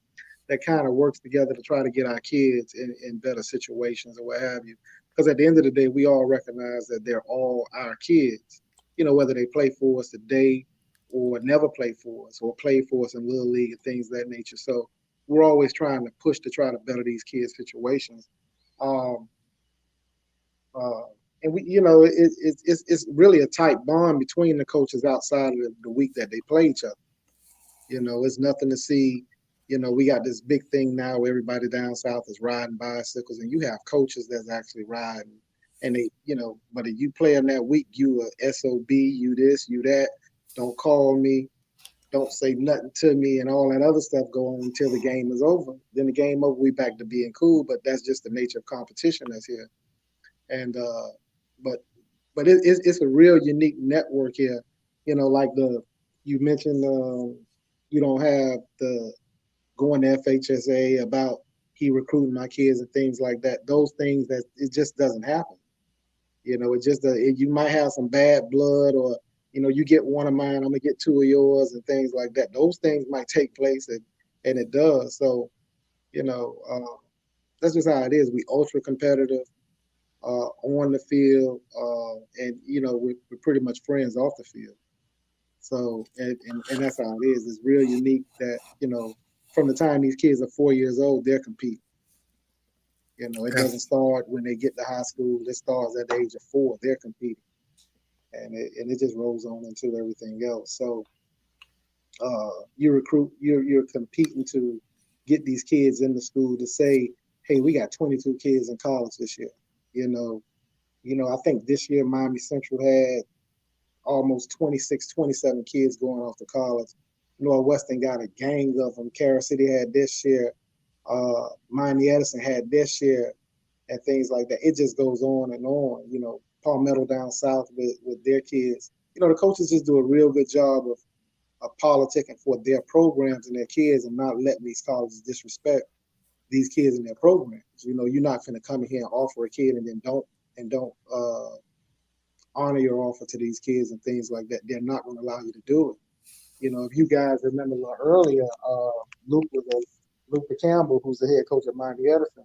that kind of works together to try to get our kids in better situations or what have you. Because at the end of the day, we all recognize that they're all our kids. Whether they play for us today or never play for us or play for us in little league and things of that nature. So we're always trying to push to try to better these kids' situations. Um, uh, and it's really a tight bond between the coaches outside of the week that they play each other. It's nothing to see. We got this big thing now where everybody down south is riding bicycles, and you have coaches that's actually riding. And but if you play in that week, you a SOB, you this, you that. Don't call me, don't say nothing to me, and all that other stuff go on until the game is over. Then the game over, we back to being cool. But that's just the nature of competition that's here. And but it's a real unique network here. Like the you mentioned, you don't have the going to FHSA about he recruiting my kids and things like that. Those things that it just doesn't happen. It just you might have some bad blood, or you get one of mine, I'm gonna get two of yours, and things like that. Those things might take place, and it does. So you know, that's just how it is. We ultra competitive on the field, and we're pretty much friends off the field. So and that's how it is. It's real unique that from the time these kids are 4 years old, they're competing. It And doesn't start when they get to high school. It starts at the age of 4. They're competing, and it just rolls on into everything else. So you're competing to get these kids in the school to say, hey, we got 22 kids in college this year. You know, I think this year Miami Central had almost 26, 27 kids going off to college. Northwestern got a gang of them. Carroll City had this year. Miami Edison had this year, and things like that. It just goes on and on. Palmetto down south with their kids. The coaches just do a real good job of politicking for their programs and their kids, and not letting these colleges disrespect these kids and their programs. You're not going to come in here and offer a kid and then don't honor your offer to these kids and things like that. They're not going to allow you to do it. If you guys remember a little earlier, Luke was a Luke Campbell, who's the head coach at Miami Edison.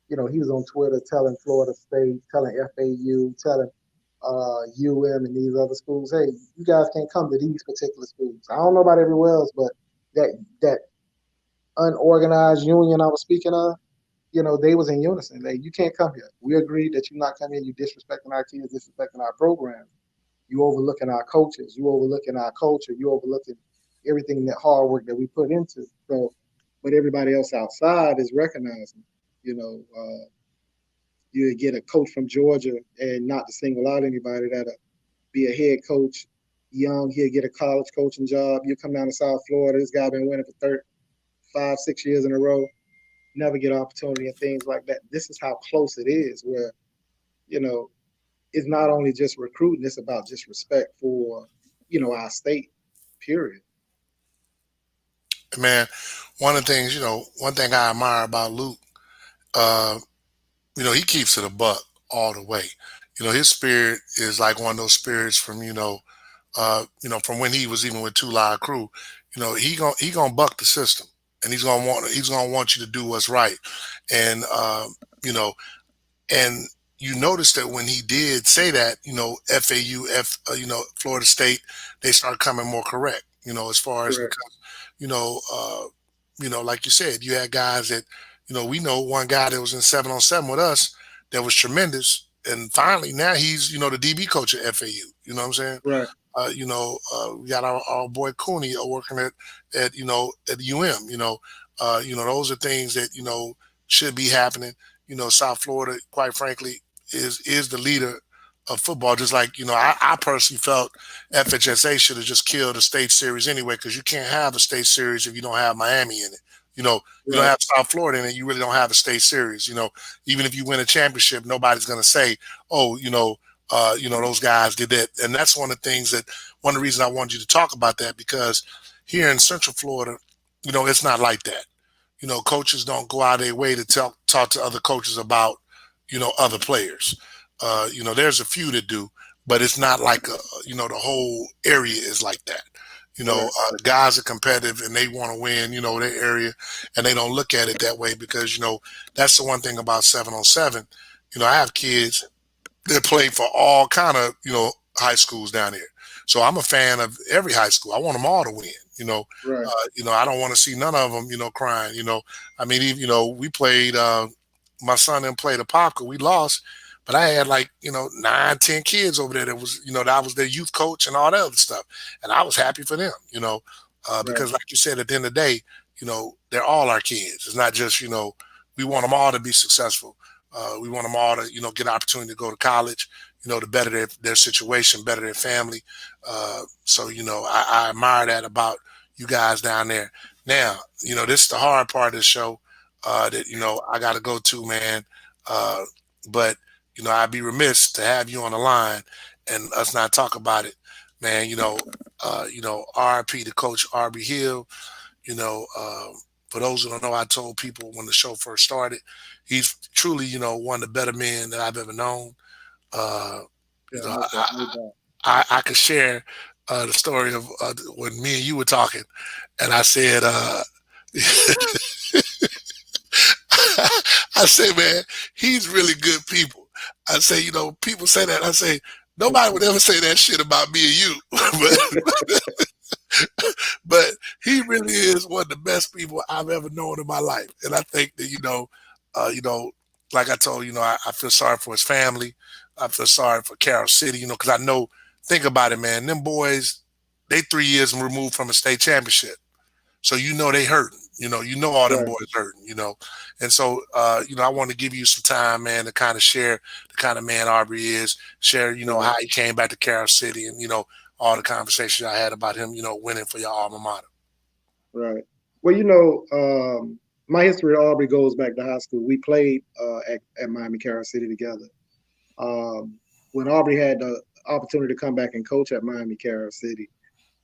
He was on Twitter telling Florida State, telling FAU, telling and these other schools, hey, you guys can't come to these particular schools. I don't know about everywhere else, but that unorganized union I was speaking of, they was in unison. Like, you can't come here. We agreed that you're not coming here. You disrespecting our kids, disrespecting our program. You overlooking our coaches. You overlooking our culture. You overlooking everything, that hard work that we put into. So, but everybody else outside is recognizing. You know, you get a coach from Georgia, and not to single out anybody, that'll be a head coach, young. He'll get a college coaching job. You come down to South Florida. This guy been winning for 5, 6 years in a row. Never get opportunity and things like that. This is how close it is. Where you know it's not only just recruiting; it's about just respect for our state. Period. man, one thing I admire about Luke, uh, he keeps it a buck all the way. His spirit is like one of those spirits from from when he was even with Two Live Crew. He gonna buck the system, and he's gonna want you to do what's right, and you know, and you notice that when he did say that, FAU, Florida State, they start coming more correct. As far as, Correct. because you know, like you said, you had guys that, we know one guy that was in 7-on-7 with us that was tremendous. and finally now he's the DB coach at FAU. You know what I'm saying? right, We got our boy Cooney working at UM. Those are things that should be happening. South Florida, quite frankly, is the leader of football. Just like I personally felt FHSA should have just killed a state series anyway, because you can't have a state series if you don't have Miami in it. You don't right, have South Florida in it, you really don't have a state series. Even if you win a championship, nobody's going to say, "Oh, those guys did that." And that's one of the reasons I wanted you to talk about that, because here in Central Florida, it's not like that. Coaches don't go out of their way to talk to other coaches about, other players. There's a few that do, but it's not like the whole area is like that. right, The guys are competitive and they want to win, their area, and they don't look at it that way because, that's the one thing about 7-on-7. I have kids that play for all kind of high schools down here. So I'm a fan of every high school. I want them all to win. right, I don't want to see none of them crying. I mean, even, we played. My son and played a Popka. We lost, but I had like 9, 10 kids over there that was that I was their youth coach and all that other stuff, and I was happy for them. right, Because like you said, at the end of the day, they're all our kids. It's not just we want them all to be successful. We want them all to, get an opportunity to go to college, to better their situation, better their family. So, I admire that about you guys down there. Now, this is the hard part of the show that, I got to go to, man. Uh, but, I'd be remiss to have you on the line and us not talk about it, man. RIP to Coach Aubrey Hill. You know, for those who don't know, I told people when the show first started, he's truly, one of the better men that I've ever known. Uh, you yeah, know, most definitely, no doubt. I could share the story of when me and you were talking, and I said, I say, man, he's really good people. I say, people say that. I say, nobody would ever say that shit about me and you, but he really is one of the best people I've ever known in my life. And I think that like I told I feel sorry for his family. I feel sorry for Carroll City, because I know. Think about it, man. Them boys, they 3 years removed from a state championship. So they hurting. All them Right, boys hurting. And so I want to give you some time, man, to kind of share the kind of man Aubrey is. Share, right, how he came back to Carroll City, and all the conversations I had about him, winning for your alma mater. right. Well, my history at Aubrey goes back to high school. We played at Miami Carol City together. When Aubrey had the opportunity to come back and coach at Miami Carol City,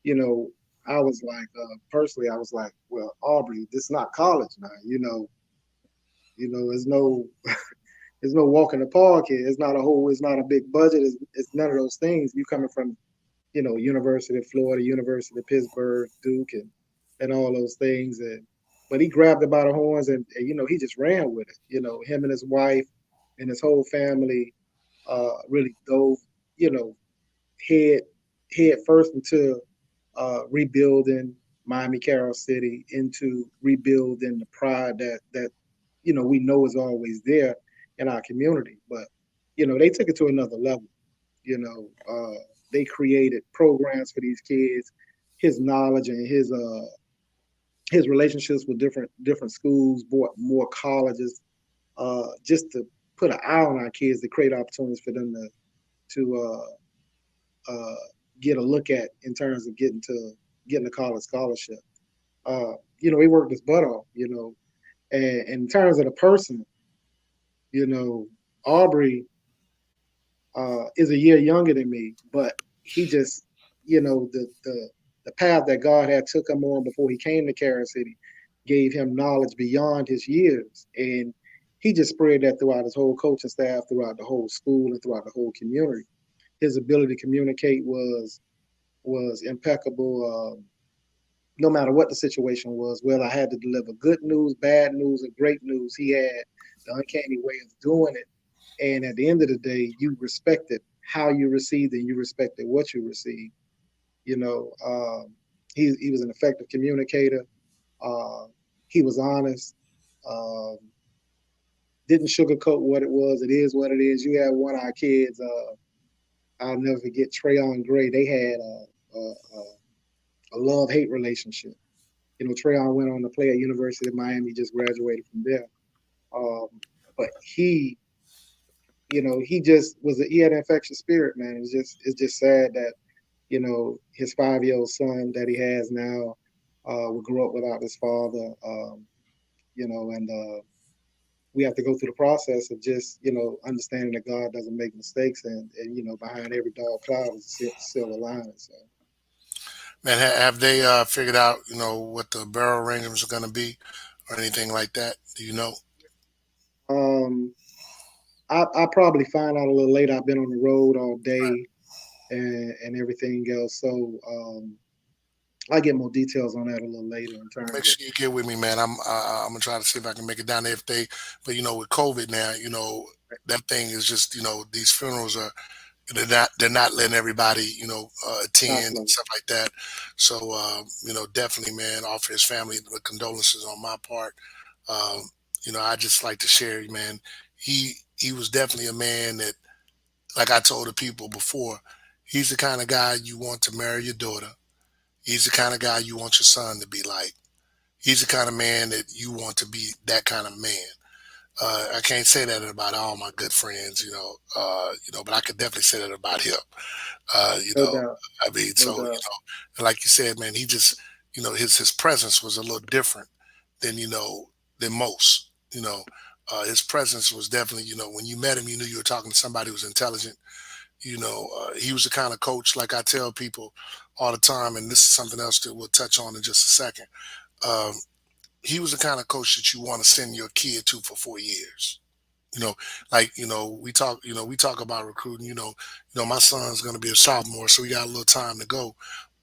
you know, I was like, personally, I was like, well, Aubrey, this is not college now. There's no there's no walk in the park here. It's not a big budget. It's none of those things. You coming from, University of Florida, University of Pittsburgh, Duke, and all those things. But he grabbed it by the horns and he just ran with it. Him and his wife and his whole family really dove, you know, head head first into rebuilding Miami Carroll City, into rebuilding the pride that we know is always there in our community. But they took it to another level. You know, they created programs for these kids. His knowledge and his relationships with different schools, brought more colleges, just to put an eye on our kids, to create opportunities for them to get a look at in terms of getting a college scholarship. He worked his butt off. And in terms of the person, you know, Aubrey is a year younger than me, but he just, the path that God had took him on before he came to Carol City gave him knowledge beyond his years, and he just spread that throughout his whole coaching staff, throughout the whole school, and throughout the whole community. His ability to communicate was impeccable. No matter what the situation was, whether I had to deliver good news, bad news, or great news, he had the uncanny way of doing it. And at the end of the day, you respected how you received it, and you respected what you received. You know, he was an effective communicator. Uh, he was honest. Um, didn't sugarcoat what it was. It is what it is. You had one of our kids. I'll never forget Trayon Gray. They had a love hate relationship. You know, Trayon went on to play at University of Miami. Just graduated from there. Um, but he just he had an infectious spirit, man. It's just sad that his 5 year old son that he has now would grow up without his father. And we have to go through the process of just understanding that God doesn't make mistakes, and behind every dark cloud is a silver lining. So Man, have they figured out, what the barrel arrangements are going to be or anything like that? Do you know? um, I probably find out a little later. I've been on the road all day and everything else, so I get more details on that a little later in Make terms of sure you get with me, man. I'm gonna try to see if I can make it down there. If they, but with COVID now, that thing is just, these funerals are they're not letting everybody, not attend and flow. stuff like that. So, definitely, man, offer his family the condolences on my part. Um, I just like to share, man. He was definitely a man that, like I told the people before, he's the kind of guy you want to marry your daughter. He's the kind of guy you want your son to be like. He's the kind of man that you want to be that kind of man. I can't say that about all my good friends, but I could definitely say that about him. Uh, you No know, doubt, I mean, no so, doubt. and like you said, man, he just, his presence was a little different than, than most, his presence was definitely, when you met him, you knew you were talking to somebody who was intelligent. He was the kind of coach, like I tell people all the time, and this is something else that we'll touch on in just a second. Um, he was the kind of coach that you want to send your kid to for 4 years. You know, like we talk about recruiting. My son's going to be a sophomore, so we got a little time to go.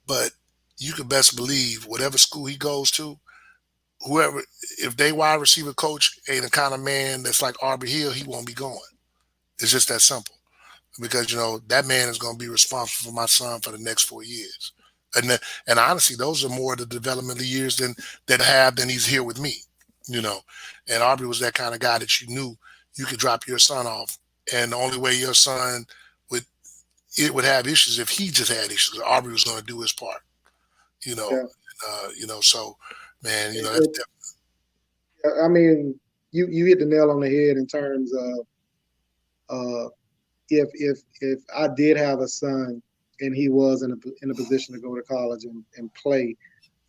But you can best believe whatever school he goes to, whoever, if they wide receiver coach ain't the kind of man that's like Aubrey Hill, he won't be going. It's just that simple because that man is going to be responsible for my son for the next 4 years. And honestly, those are more the developmental years than he's here with me. You know, and Aubrey was that kind of guy that you knew you could drop your son off, and the only way your son would would have issues if he just had issues. Aubrey was going to do his part. You know, Yeah. so man, It, that's it, I mean, you hit the nail on the head in terms of uh, if I did have a son and he was in a position to go to college and play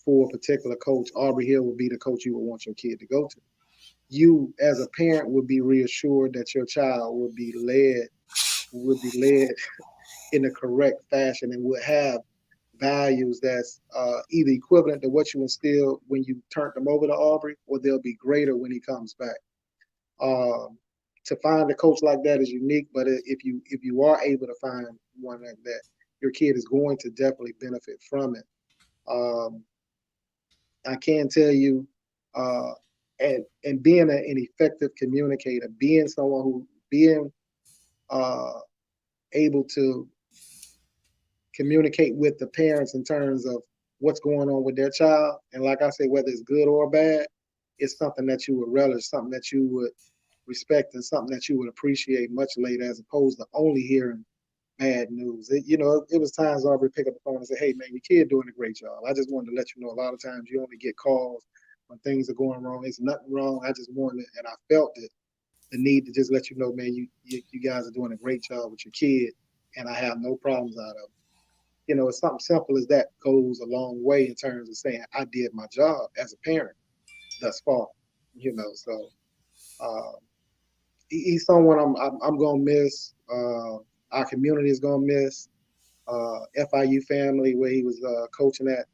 for a particular coach, Aubrey Hill would be the coach you would want your kid to go to. You as a parent would be reassured that your child would be led in the correct fashion and would have values that's either equivalent to what you instilled when you turned them over to Aubrey, or they'll be greater when he comes back. Um, to find a coach like that is unique, but if you are able to find one like that, your kid is going to definitely benefit from it. Um, I can tell you, uh, and being an effective communicator, being someone who being uh, able to communicate with the parents in terms of what's going on with their child, and like I say, whether it's good or bad, it's something that you would relish, something that you would respect, and something that you would appreciate much later, as opposed to only hearing bad news. It was times I would pick up the phone and say, "Hey, man, your kid doing a great job. I just wanted to let you know. A lot of times you only get calls when things are going wrong. There's nothing wrong. I just wanted, and I felt it, the need to just let you know, man, you guys are doing a great job with your kid, and I have no problems out of it." It's something simple as that goes a long way in terms of saying I did my job as a parent thus far. So uh, he's someone I'm gonna miss. Our community is gonna miss. FIU family, where he was coaching at,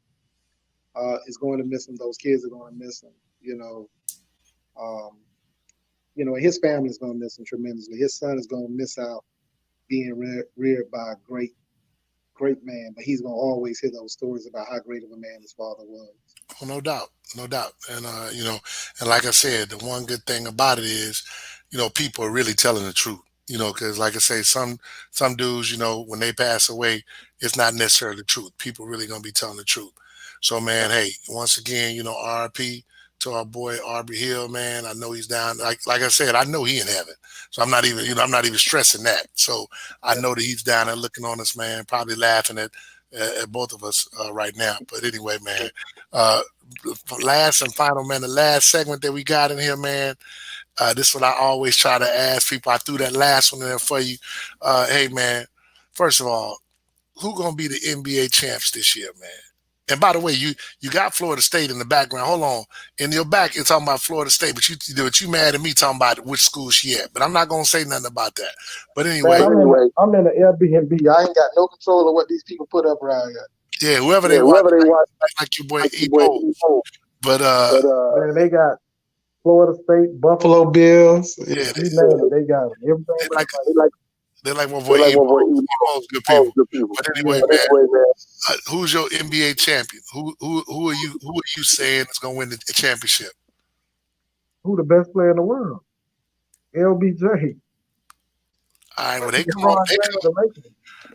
is going to miss him. Those kids are going to miss him. Um, and his family is going to miss him tremendously. His son is going to miss out being reared by a great man, but he's going to always hear those stories about how great of a man his father was. well, no doubt, no doubt. And like I said, the one good thing about it is, people are really telling the truth. Because like I say, some dudes, when they pass away, it's not necessarily the truth. People really gonna be telling the truth. So, Yeah, man, hey, once again, RIP to our boy Aubrey Hill, man. I know he's down. Like I said, I know he in heaven. So I'm not even, I'm not even stressing that. So I know that he's down there looking on us, man, probably laughing at both of us right now. But anyway, man, uh, last and final, man, the last segment that we got in here, man. This is what I always try to ask people. I threw that last one in there for you. Hey, man, first of all, who gonna be the NBA champs this year, man? And by the way, you got Florida State in the background. Hold on, in your back, it's talking about Florida State, but you mad at me talking about which school she at. But I'm not gonna say nothing about that. But Man, anyway, I'm in an Airbnb. I ain't got no control of what these people put up around here. yeah, whoever Yeah, they watch, whoever they watch, like your boy like your boy Ebo. Ebo. But But man, they got Florida State, Buffalo Bills. yeah, You name it, they got them. Everything they but like the money. they like my They boy like Ebo. my boy Ebo. Ebo's good All people. good people. But anyway, Yeah. But man, anyway, man, who's your NBA champion? Who are you saying is gonna win the championship? who the best player in the world? LBJ. All right, well LeBron James, the Lakers.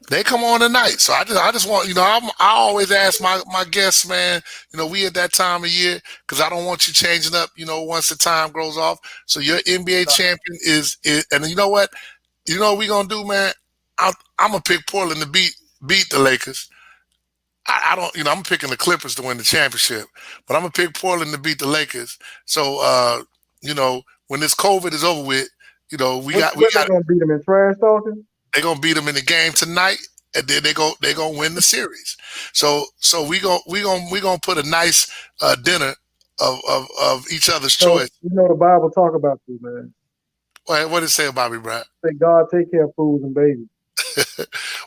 they come on tonight. So I just want I always ask my guests, man. We at that time of year because I don't want you changing up. Once the time grows off. So your NBA champion is and you know what? You know what we gonna do, man? I'm gonna pick Portland to beat the Lakers. I don't, I'm picking the Clippers to win the championship, but I'm gonna pick Portland to beat the Lakers. So, when this COVID is over with, we What they got gonna beat them in trash talking? they're gonna beat them in the game tonight, and then they gonna win the series. So we gonna put a nice dinner of each other's So choice. the Bible talk about you, man. What did it say about me, Brad? Say God take care of fools and babies.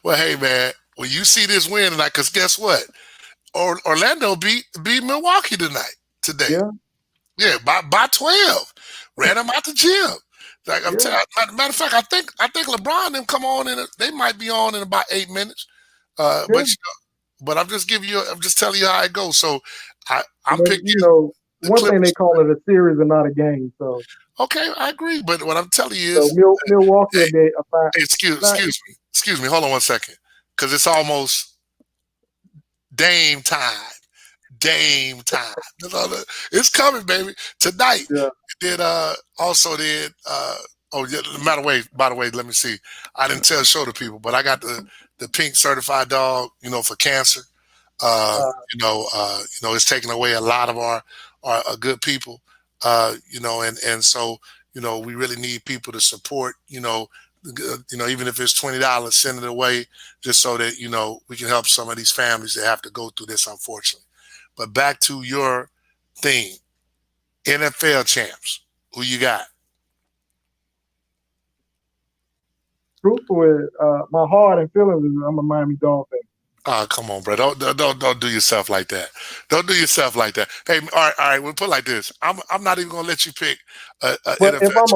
Well, hey man, when you see this win tonight, because guess what? Orlando beat Milwaukee today. Yeah, Yeah, by 12. Ran them out the gym. Like I'm yeah, telling. Matter of fact, I think LeBron and them come on they might be on in about 8 minutes. yeah. But I'm just telling you how it goes. So I'm But picking the one thing they Clippers. call it a series and not a game. So Okay, I agree. But what I'm telling you so is, Milwaukee hey, will be a fine. Not excuse me. Hold on one second, because it's almost Dame time. Dame time. It's coming, baby. Tonight. yeah. Did also did oh yeah, by the way, let me see. I didn't tell show the people, but I got the pink certified dog, for cancer. Uh, It's taking away a lot of our good people. And so, we really need people to support, even if it's $20, send it away just so that, we can help some of these families that have to go through this, unfortunately. But back to your theme, NFL champs. Who you got? truthfully, my heart and feelings is I'm a Miami Dolphin. Oh, come on, bro. Don't do yourself like that. Don't do yourself like that. Hey, all right. We'll put it like this. I'm not even gonna let you pick a But NFL if I'm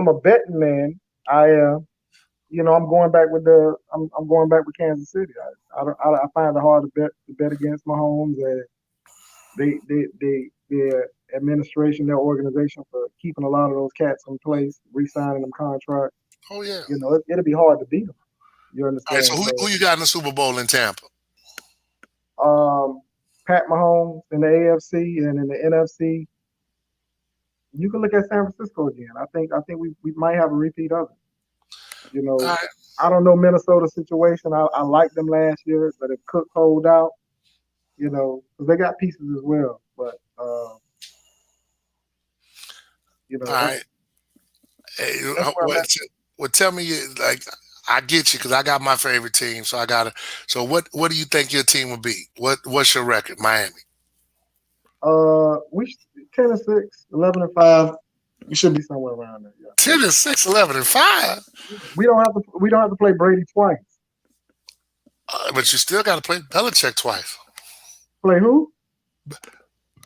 a betting man, I I'm going back with I'm going back with Kansas City. I find it hard to bet against Mahomes and their administration, their organization for keeping a lot of those cats in place, re-signing them contracts. Oh yeah. It'll be hard to beat them. You All right. So understand? who you got in the Super Bowl in Tampa? So Pat Mahomes in the AFC and in the NFC, you can look at San Francisco again. I think we might have a repeat of it. All right. I don't know Minnesota's situation. I liked them last year, but if Cook hold out, because they got pieces as well. But All that's right. Hey, that's where I'm at. tell me, like, I get you because I got my favorite team, so I got to. So what do you think your team will be? What's your record, Miami? We 10-6, 11-5. We should be somewhere around there. Yeah. 10-6, 11-5. We don't have to play Brady twice. But you still got to play Belichick twice. Play who?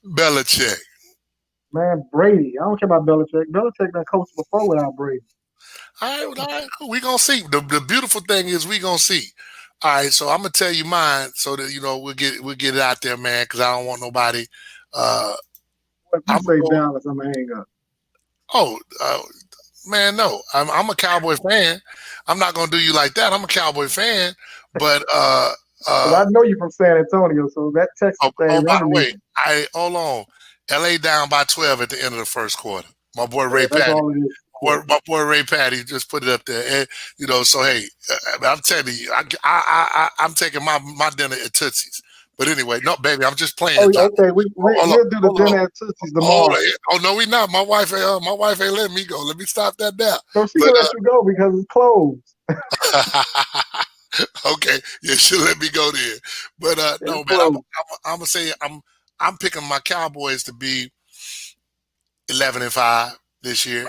Belichick. Man, Brady. I don't care about Belichick. Belichick done coached before without Brady. All right, cool. We gonna see. The beautiful thing is we gonna see. All right, so I'm gonna tell you mine so that we'll get it out there, man. Because I don't want nobody. Uh, If you I'm gonna say go. Dallas, I'm gonna hang up. Oh, man, no. I'm a Cowboy fan. I'm not gonna do you like that. I'm a Cowboy fan, but Because I know you from San Antonio, so that Texas thing by the resonates. way, hold on. LA down by 12 at the end of the first quarter. My boy Ray Yeah, that's Patty. all it is. My Quarter. boy Ray Patty just put it up there, and so hey, I'm telling you, I'm taking my dinner at Tootsie's. But anyway, no, baby, I'm just playing, Oh, John. okay. Hold on, We'll do the hold on, dinner at Tootsie's hold tomorrow, on. Oh no, we not. My wife ain't letting me go. Let me stop that now. so she But can let you go because it's closed. okay, yeah, she'll let me go there. But It's no, man, closed. I'm gonna say I'm picking my Cowboys to be 11-5 this year,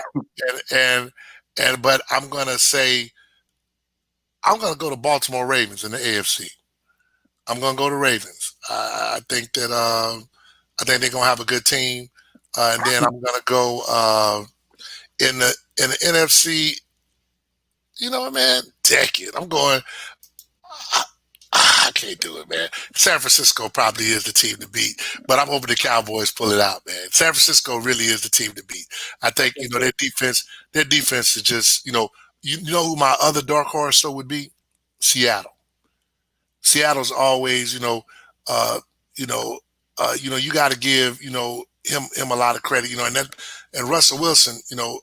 and but I'm gonna say I'm gonna go to Baltimore Ravens in the AFC. I'm gonna go to Ravens. I think that I think they're gonna have a good team, and then I'm gonna go in the NFC. You know what, man? Deck it. I'm going. I, I can't do it, man. San Francisco probably is the team to beat, but I'm hoping the Cowboys pull it out, man. San Francisco really is the team to beat. I I think think their defense is just you know who my other dark horse though would be Seattle. Seattle's always, uh, you know, you got to give, him a lot of credit, and Russell Wilson,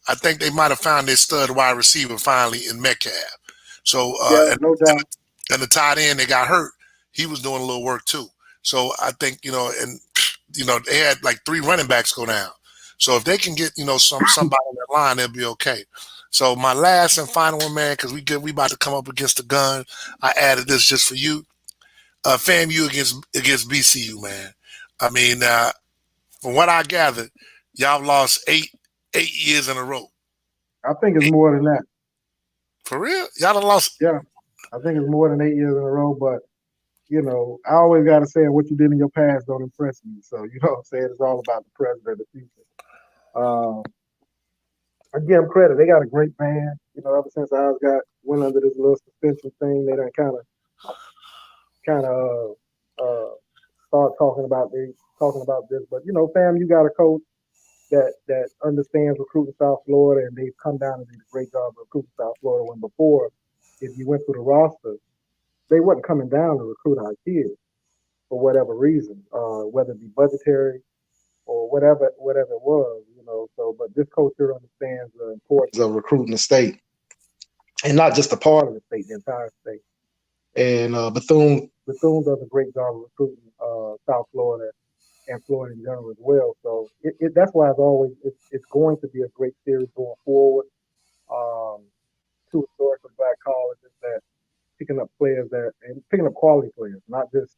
I think they might have found their stud wide receiver finally in Metcalf. So, yeah, no doubt. and the tight end that got hurt, he was doing a little work too. So I think, and they had like three running backs go down. So if they can get, somebody on that line, they'll be okay. So my last and final one, man, because we about to come up against the gun. I added this just for you. FAMU against BCU, man. I mean, from what I gathered, y'all lost eight years in a row. I think it's Eight, more than that. for real, y'all done lost. Yeah, I think it's more than 8 years in a row. But I always got to say what you did in your past don't impress me. So you know what I'm saying? It's all about the present and the future. Uh, I give them credit. They got a great band. Ever since I got went under this little suspension thing, they done kind of start talking about this. But fam, you got a coach that understands recruiting South Florida, and they've come down and did a great job of recruiting South Florida. When before, if you went through the roster, they wasn't coming down to recruit our kids for whatever reason, whether it be budgetary or whatever it was. So, but this coach here understands the importance of recruiting the state, and not just a part of the state, the entire state. And Bethune does a great job of recruiting South Florida and Florida in general as well. So that's why it's going to be a great series going forward. Um, Two historically black colleges that picking up players that and picking up quality players, not just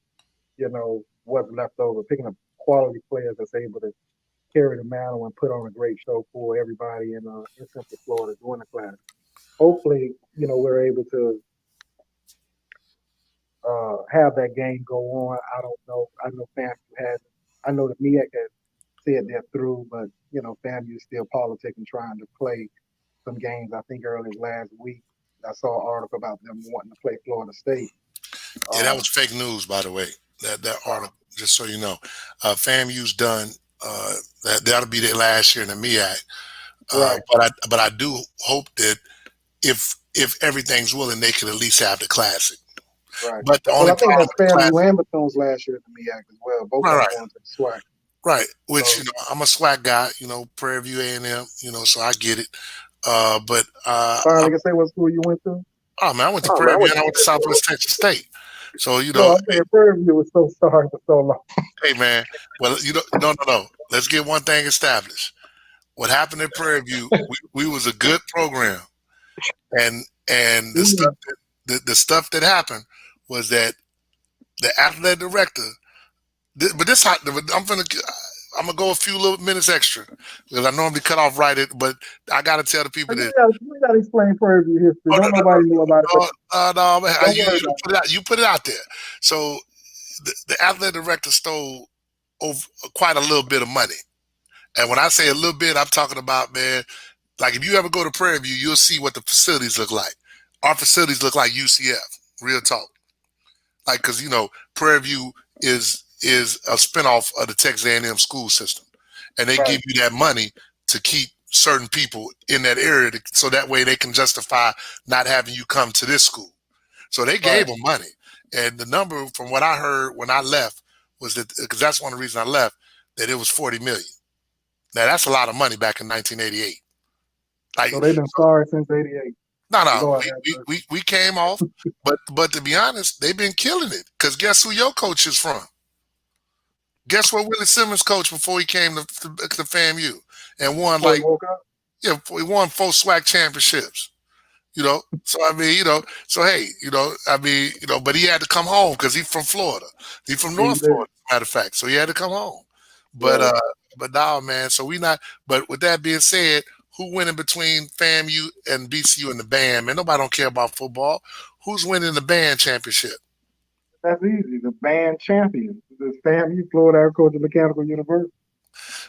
what's left over, picking up quality players that's able to carry the mantle and put on a great show for everybody in Central Florida during the class. Hopefully, we're able to have that game go on. I don't know. I know FAMU has. I know that MEAC has said they're through, but FAMU is still politicking, trying to play some games. I think early last week I saw an article about them wanting to play Florida State. Yeah, that Uh, was fake news, by the way. That article, just so you know, FAMU's done. That'll be their last year in the MEAC. right, But I do hope that if everything's willing, they could at least have the classic. right. But the Well, only I think problem that's with the FAMU classic, and Bethune's last year at the MEAC as well. Both of right, them right, going to the SWAC. right. Which So I'm a SWAC guy, Prairie View A&M, so I get it. But finally, can say what school you went to? oh man, I went to Oh man, Prairie I View went and to I went to Prairie View. Southwest Texas State. So No, I'm saying Prairie View was so sorry for so long. hey man, well no. Let's get one thing established. What happened at Prairie View, we was a good program, and Mm, the stuff that happened was that the athletic director. But this hot. I'm gonna go a few little minutes extra because I normally cut off right it, but I gotta tell the people and this. you gotta explain Prairie View history. Oh, Don't nobody know about it, but no, man, don't worry about you put it out there. So the athletic director stole over quite a little bit of money, and when I say a little bit, I'm talking about, man. Like if you ever go to Prairie View, you'll see what the facilities look like. Our facilities look like UCF. Real talk. Like because Prairie View is a spinoff of the Texas A&M school system, and they it. Right, give you that money to keep certain people in that area, so that way they can justify not having you come to this school. So they right, gave them money, and the number from what I heard when I left was that because that's one of the reasons I left. that it was 40 million. Now that's a lot of money back in 1988. Like, So they've been so, sorry since '88. no, no, Lord have mercy. we came off, but to be honest, they've been killing it. Cause guess who your coach is from? Guess where Willie Simmons coached before he came to FAMU and won Before he like, woke up, yeah, he won 4 SWAC championships. So I mean, so hey, I mean, but he had to come home because he's from Florida. He's from he North did. Florida, matter of fact. So he had to come home. But Right. now, man, so we not. But with that being said, who winning between FAMU and BCU in the band? Man, nobody don't care about football. Who's winning the band championship? That's easy. The band champions, the FAMU, Florida Agricultural Mechanical University.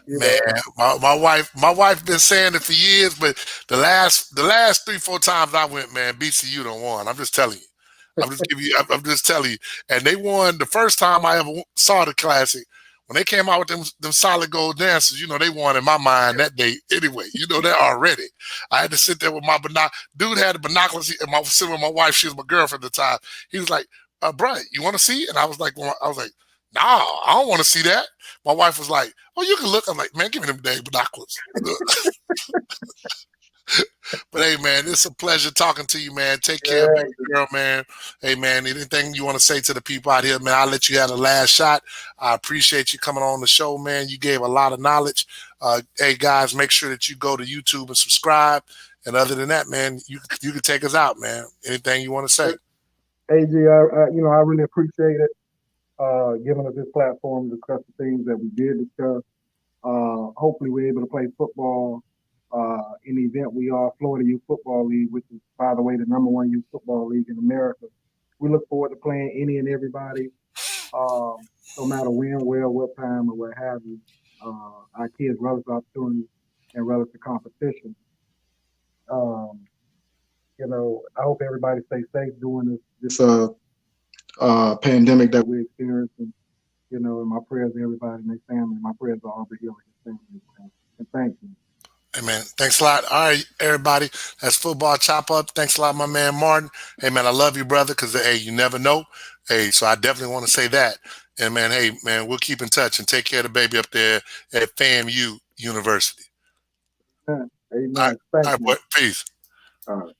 You Man, know, my wife been saying it for years, but the last 3-4 times I went, man, BCU don't won. I'm just telling you. I'm just telling you. And they won the first time I ever saw the classic. When they came out with them solid gold dancers, they won in my mind that day anyway. That already. I had to sit there with my dude had the binoculars and sitting with my wife, she was my girlfriend at the time. He was like, Brian, you want to see? And I was like, nah, I don't want to see that. My wife was like, "Oh, you can look." I'm like, "Man, give me them dang binoculars." But hey, man, it's a pleasure talking to you, man. Take care, baby yeah, girl, man. Hey, man, anything you want to say to the people out here, man? I'll let you have the last shot. I appreciate you coming on the show, man. You gave a lot of knowledge. Hey, guys, make sure that you go to YouTube and subscribe. And other than that, man, you can take us out, man. Anything you want to say? AG, I really appreciate it. Giving us this platform to discuss the things that we did discuss. Hopefully, we're able to play football in the event we are Florida Youth Football League, which is, by the way, the number one youth football league in America. We look forward to playing any and everybody, no matter when, where, what time, or what have you. Our kids relish the opportunity and relish the competition. Um, I hope everybody stays safe during this pandemic that we're experiencing. And my prayers to everybody and their family. My prayers to Aubrey Hill and his family as well. And thank you. Hey, man, thanks a lot. All right, everybody, that's Football Chop Up. Thanks a lot, my man Martin. Hey, man, I love you, brother, because, hey, you never know. Hey, so I definitely want to say that. And, man, hey, man, we'll keep in touch and take care of the baby up there at FAMU University. Amen. All right, Amen. Thank all right, boy. you. Peace. All right.